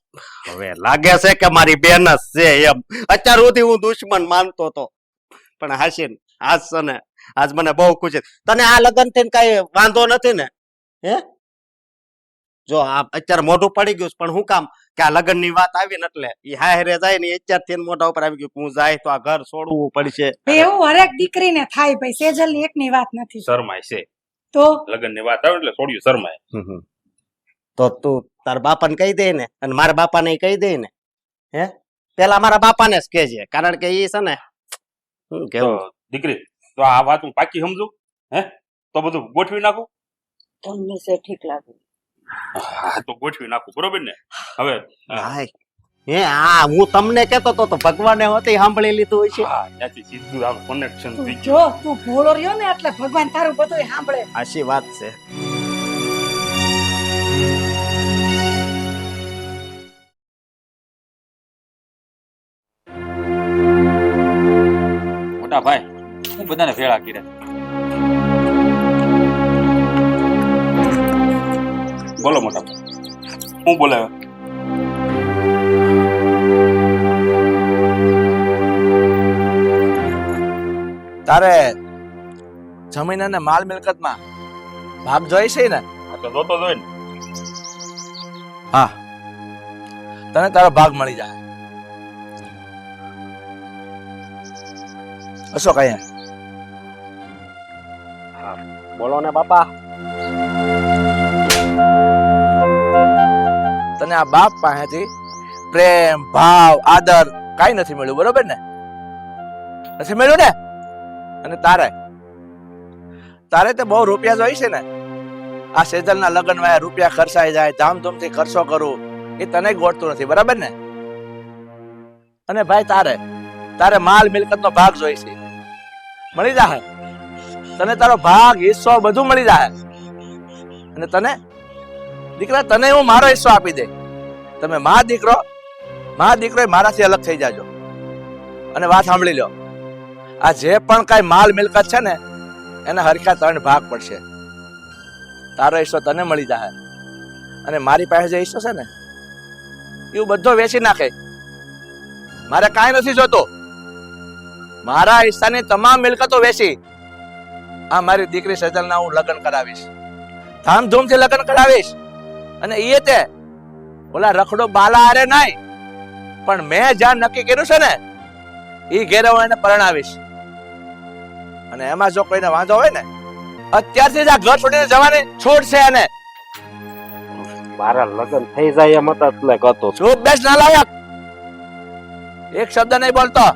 હવે લાગે છે કે મારી બેન જ છે એમ. અત્યાર સુધી હું દુશ્મન માનતો હતો, પણ હાસીન આજ છે ને, આજ મને બહુ ખુશી. તને આ લગ્ન થઈને કઈ વાંધો નથી ને? હે, જો આ અત્યારે મોઢું પડી ગયું છે, પણ હું કામ કે આ લગ્ન ની વાત આવી ને એટલે ઈ હારે જાય ને અત્યારથી મોઢા ઉપર આવી ગયું. હું જાય તો આ ઘર છોડવું પડશે. એવું હરેક દીકરીને થાય ભાઈ, સેજલ ની એકની વાત નથી. શરમાય છે. તો લગ્ન ની વાત આવે એટલે છોડ્યું શરમાય. તો તું તાર બાપાને કહી દે ને, અને મારા બાપાને કહી દે ને. હે, પેલા મારા બાપાને જ કહેજે, કારણ કે ઈ છે ને હું તો કેવું. દીકરી, તો આ વાત હું પાકી સમજુ. હે, તો બધું ગોઠવી નાખું. તમને જે ઠીક લાગે. હા, તો ગોઠવી નાખું, બરોબર ને? હવે હાય. હે, હા, હું તમને કેતો તો ભગવાને હોતી સાંભળી લીધું હોય છે. હા, ત્યાંથી સીધું આમ કનેક્શન તું થઈ ગયું. જો તું ભોળો રહ્યો ને એટલે ભગવાન તારું બધું સાંભળે. આશી વાત છે. મોટા ભાઈ, હું બધાને ભેળા કર્યા. બોલો મોટા ભાઈ, હું બોલાવ્યો? તારે જમીન અને માલ મિલકતમાં ભાગ જોઈ છે ને? આ તો જોતો જ હોય ને. તને તારો ભાગ મળી જાય. અશોક અહીંયા બોલો ને બાપા. તને આ બાપ પાસેથી પ્રેમ ભાવ આદર કાઈ નથી મળ્યું, બરોબર ને? નથી મળ્યું ને? અને તારે તો બહુ રૂપિયા જોઈએ છે ને. આ સેજલના લગ્ન માં રૂપિયા ખર્ચાઈ જાય, ધામધૂમથી ખર્ચો કરું, એ તને ગોઠતું નથી, બરાબર ને? અને ભાઈ તારે માલ મિલકત નો ભાગ જોઈએ છે, મળી જાય તને. તારો ભાગ હિસ્સો બધું મળી જાય. અને તને દીકરા, તને હું મારો હિસ્સો આપી દે. તમે માં દીકરો મારાથી અલગ થઈ જાજો. અને વાત સાંભળી લો, આ જે પણ કઈ માલ મિલકત છે ને એના હરખા 3 ભાગ પડશે. તારો હિસ્સો તને મળી જાય, અને મારી પાસે જે હિસ્સો છે ને એ બધો વેચી નાખે. મારે કાંઈ નથી જોતો. મારા હિસ્સાની તમામ મિલકતો વેચી આ મારી દીકરી સજલના હું લગ્ન કરાવીશ, ધામધૂમથી લગ્ન કરાવીશ. અને એ તે ઓલા રખડો બાલા હારે નહીં, પણ મેં જ્યાં નક્કી કર્યું છે ને એ ઘેરે હું એને પરણાવીશ. અને એમાં જો કોઈને વાંધો હોય ને, અત્યારથી જ આ ઘર છોડીને જવાની છૂટ છે. એને મારા લગ્ન થઈ જાય એમ હતા એટલે કહેતો. ચૂપ બેસ નાલાયક, એક શબ્દ નહીં બોલતો.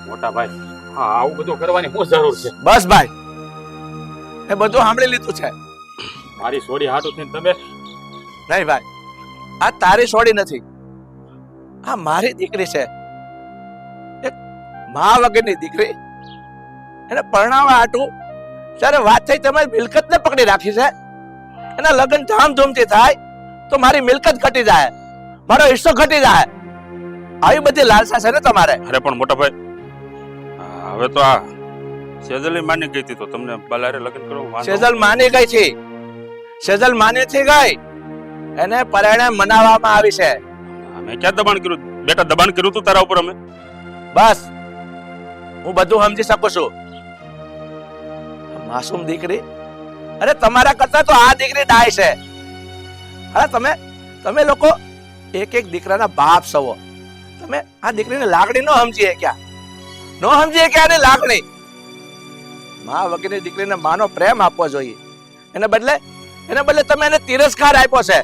મોટા ભાઈ, હા, આવું બધું કરવાની શું જરૂર છે? બસ ભાઈ, એ બધું સાંભળી લીધું છે. મારી સોડી હાટું થઈને તમે નહીં ભાઈ, આ તારી છોડી નથી, આ મારી દીકરી છે. એક મા વગરની દીકરી, એને પરણાવવા હાટું જ્યારે વાત થઈ તમારી મિલકતને પકડી રાખી છે. એના લગ્ન ધામધૂમથી થાય તો મારી મિલકત ઘટી જાય, મારો હિસ્સો ઘટી જાય. આવી બધી લાલસા છે ને તમારે. અરે પણ મોટા ભાઈ, હવે તો આ સેજલ માની ગઈ હતી તો તમને બલારે લગ્ન કરવું વાંધો? સેજલ માની ગઈ છે, સેજલ માની થી ગઈ, એને પરણે મનાવવામાં આવી છે. અમે ક્યાં દબાણ કર્યું બેટા? દબાણ કર્યું તું તારા ઉપર અમે? બસ હું બધું સમજી શકું છું. માસૂમ દીકરી, અરે તમારા કરતા તો આ દીકરી ડાય છે. અરે તમે લોકો એક દીકરાના બાપ છો. તમે આ દીકરીની લાગણી નો સમજીએ ક્યાં? નો સમજીએ ક્યાં ની લાગણી? મા વગરની દીકરીને માનો પ્રેમ આપવો જોઈએ. એને બદલે તમે એને તિરસ્કાર આપ્યો છે.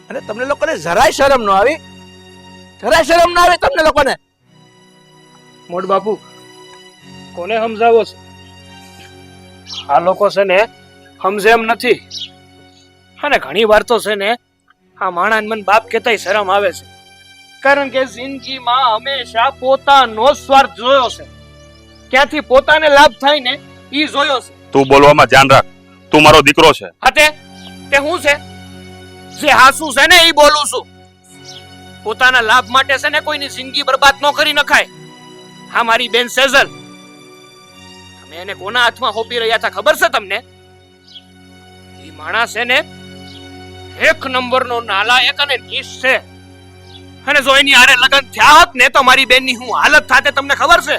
અને તમને લોકોને જરાય શરમ ન આવી? જરાય શરમ ન આવી તમને લોકોને? મોટ બાપુ, કોને સમજાવો છો? આ લોકો છે ને સમજે એમ નથી. અને ઘણી વાર તો છે ને આ માણસ મન બાપ કહેતાય શરમ આવે છે. કારણ કે જિંદગીમાં હંમેશા પોતાનો સ્વાર્થ જોયો છે. ક્યાંથી પોતાને લાભ થાય ને ઈ જોયો છે. તું બોલવામાં ધ્યાન રાખ. તું મારો દીકરો છે. તે હું છે જે હાસુ છે ને ઈ બોલું છું. પોતાના લાભ માટે છે ને કોઈની જિંદગી બરબાદ ન કરી નખાય. હા, મારી બેન સેજલ, તમે એને કોના હાથમાં હોપી રહ્યા હતા ખબર છે તમને? ઈ માણસ છે ને 1 નંબરનો નાલાયક અને નીચ છે. અને જો એની હારે લગ્ન થયા હોત ને તો મારી બેનની હું હાલત થાતે તમને ખબર છે.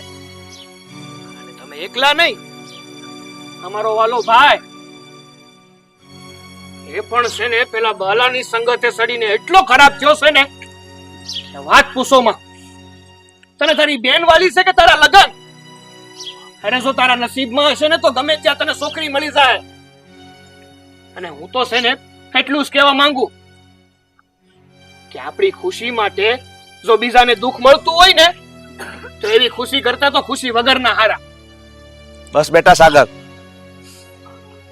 અને તમે એકલા નહીં, અમારો વાલો ભાઈ એ પણ છે ને પેલા બાલાની સંગતે સડીને એટલો ખરાબ થયો છે ને કે વાત પૂછોમાં. તને તારી બેન વાલી છે કે તારા લગન? અરે જો તારા નસીબમાં હશે ને તો ગમે ત્યાં તને છોકરી મળી જાય. અને હું તો છે ને એટલું જ કહેવા માંગુ કે આપણી ખુશી માટે જો બીજાને દુઃખ મળતું હોય ને તો એવી ખુશી કરતા તો ખુશી વગરના હારા. બસ બેટા સાગર,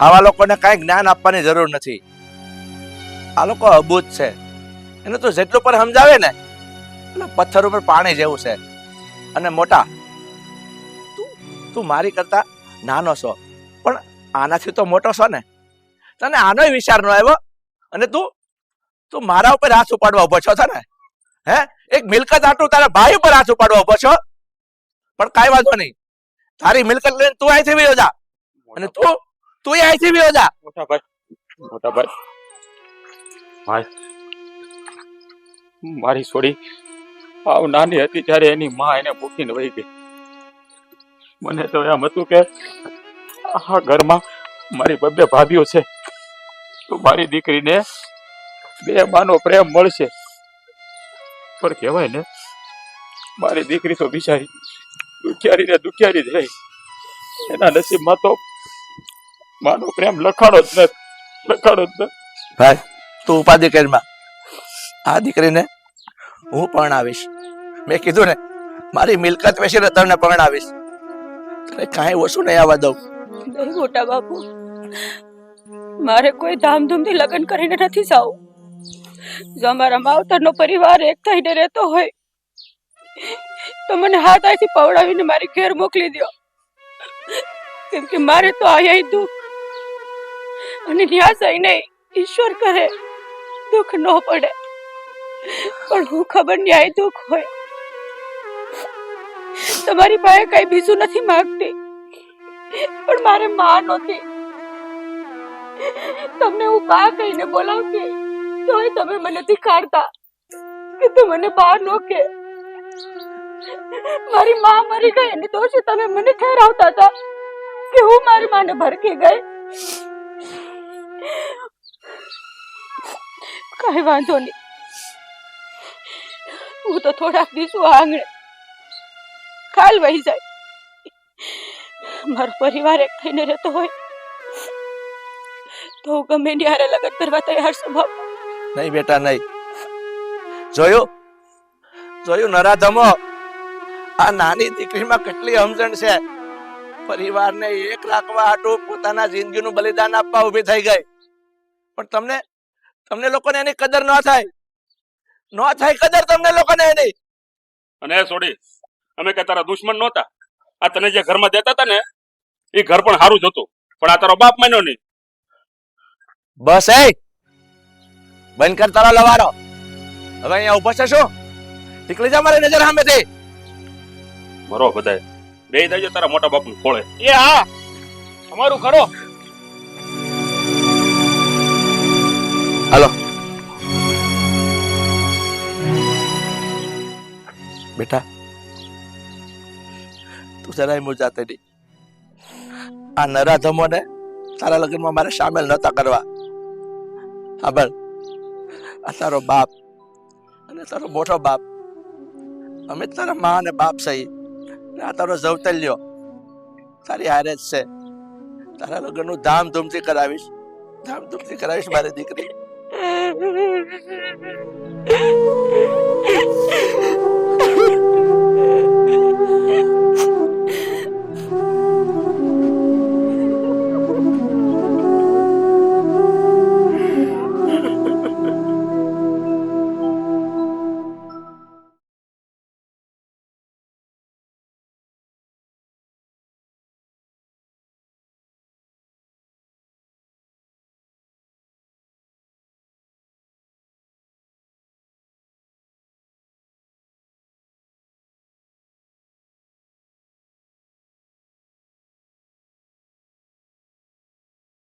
આવા લોકોને કઈ જ્ઞાન આપવાની જરૂર નથી. આ લોકો અબૂત છે. એને તો જેટલું પર સમજાવે ને એટલે પથ્થર ઉપર પાણી જેવું છે. અને મોટા, તું મારી કરતા નાનો છો, પણ આનાથી તો મોટો છો ને. તને આનોય વિચાર ન આવ્યો. અને તું મારા ઉપર હાથ ઉપાડવા ઉભો છો ને? હે, એક મિલકત આટલું તારા ભાઈ ઉપર હાથ ઉપાડવા ઉભો છો. પણ કાંઈ વાંધો નહીં, તારી મિલકત લઈને તું અહીંથી વયો જા. અને તું અહીંથી વયો જા. મોટા ભાઈ, મારી છોડી આવ નાની હતી ત્યારે એની માં એને મૂકીને વહી ગઈ. મને તો એમ હતું કે આ ઘરમાં મારી 2 ભાભીઓ છે, તો મારી દીકરીને બે માનો પ્રેમ મળશે. પણ કહેવાય ને, મારી દીકરી તો બિચારી દુખિયારી ને દુખિયારી જ રહી. એના નસીબમાં તો માનો પ્રેમ લખાણો જ નથી, લખાણો જ નથી. ભાઈ તું ઉપાધિ કરીમાં, આ દીકરીને હું પરણાવીશ. મેં કીધું ને, મારી મિલકત વેચીને તને પરણાવીશ. તને કાંઈ ઓછું નહીં આવવા દઉં. નહીં મોટા બાપુ, મારે કોઈ ધામધૂમથી લગ્ન કરીને નથી જાવું. જો અમારા માવતરનો પરિવાર એક થઈને રહેતો હોય તો મને હાથાથી પવડાવીને મારી ઘેર મોકલી દો. કેમ કે મારે તો અહીંયા દુઃખ અને ન્યાસ નહીં, ઈશ્વર કરે દુઃખ ન પડે. પણ હું ખબર ન્યાય દુઃખ હોય. તમારી પાસે કઈ બીજું નથી માંગતી, પણ મારે માં નથી. તમને હું બા કહીને બોલાવતી તોય તમે મને ધિખાડતા કે તું મને બા નો કે. મારી માં મરી ગઈ અને દોષે તમે મને ઠેરાવતા હતા કે હું મારી માને ભરકી ગઈ. કઈ વાંધો નહીં, હું તો થોડાક દિવસો આંગણે કાલ વહી જાય. મારો પરિવાર એક થઈને રહેતો હોય તો હું ગમે ત્યારે લગ્ન કરવા તૈયાર છું બાપુ. નહીં બેટા નહીં. જોયું જોયું નરાધમો, આ નાની દીકરીમાં કેટલી સમજણ છે. પરિવારને એક રાખવા હાટું પોતાના જિંદગીનું બલિદાન આપવા ઊભી થઈ ગઈ. પણ તમને તમને લોકોને એની કદર ન થાય, ન થાય કદર તમને લોકોને એની. અને એ છોડી, અમે કઈ તારા દુશ્મન નહોતા. આ તને જે ઘરમાં દેતા હતા ને, એ ઘર પણ સારું જ હતું, પણ આ તારો બાપ માન્યો નહીં. બસ એ બંધ કર તારો લવારો. હવે અહીંયા ઉભો છે શું? નીકળી જા મારી નજર સામેથી. મરો બધાય, બે દેજો તારા મોટા બાપનું ખોળે. એ હા, તમારું કરો. હાલો બેટા, તું જરાય મૂંઝાતે નહીં. આ નરાધમોને તારા લગ્નમાં મારે સામેલ નતા કરવા. સાંભળ, આ તારો બાપ અને તારો મોટો બાપ, અમે તારા મા અને બાપ સહી. આ તારો જવતલ્યો તારી હારે જ છે. તારા લગ્નનું ધામધૂમથી કરાવીશ, ધામધૂમથી કરાવીશ મારી દીકરી.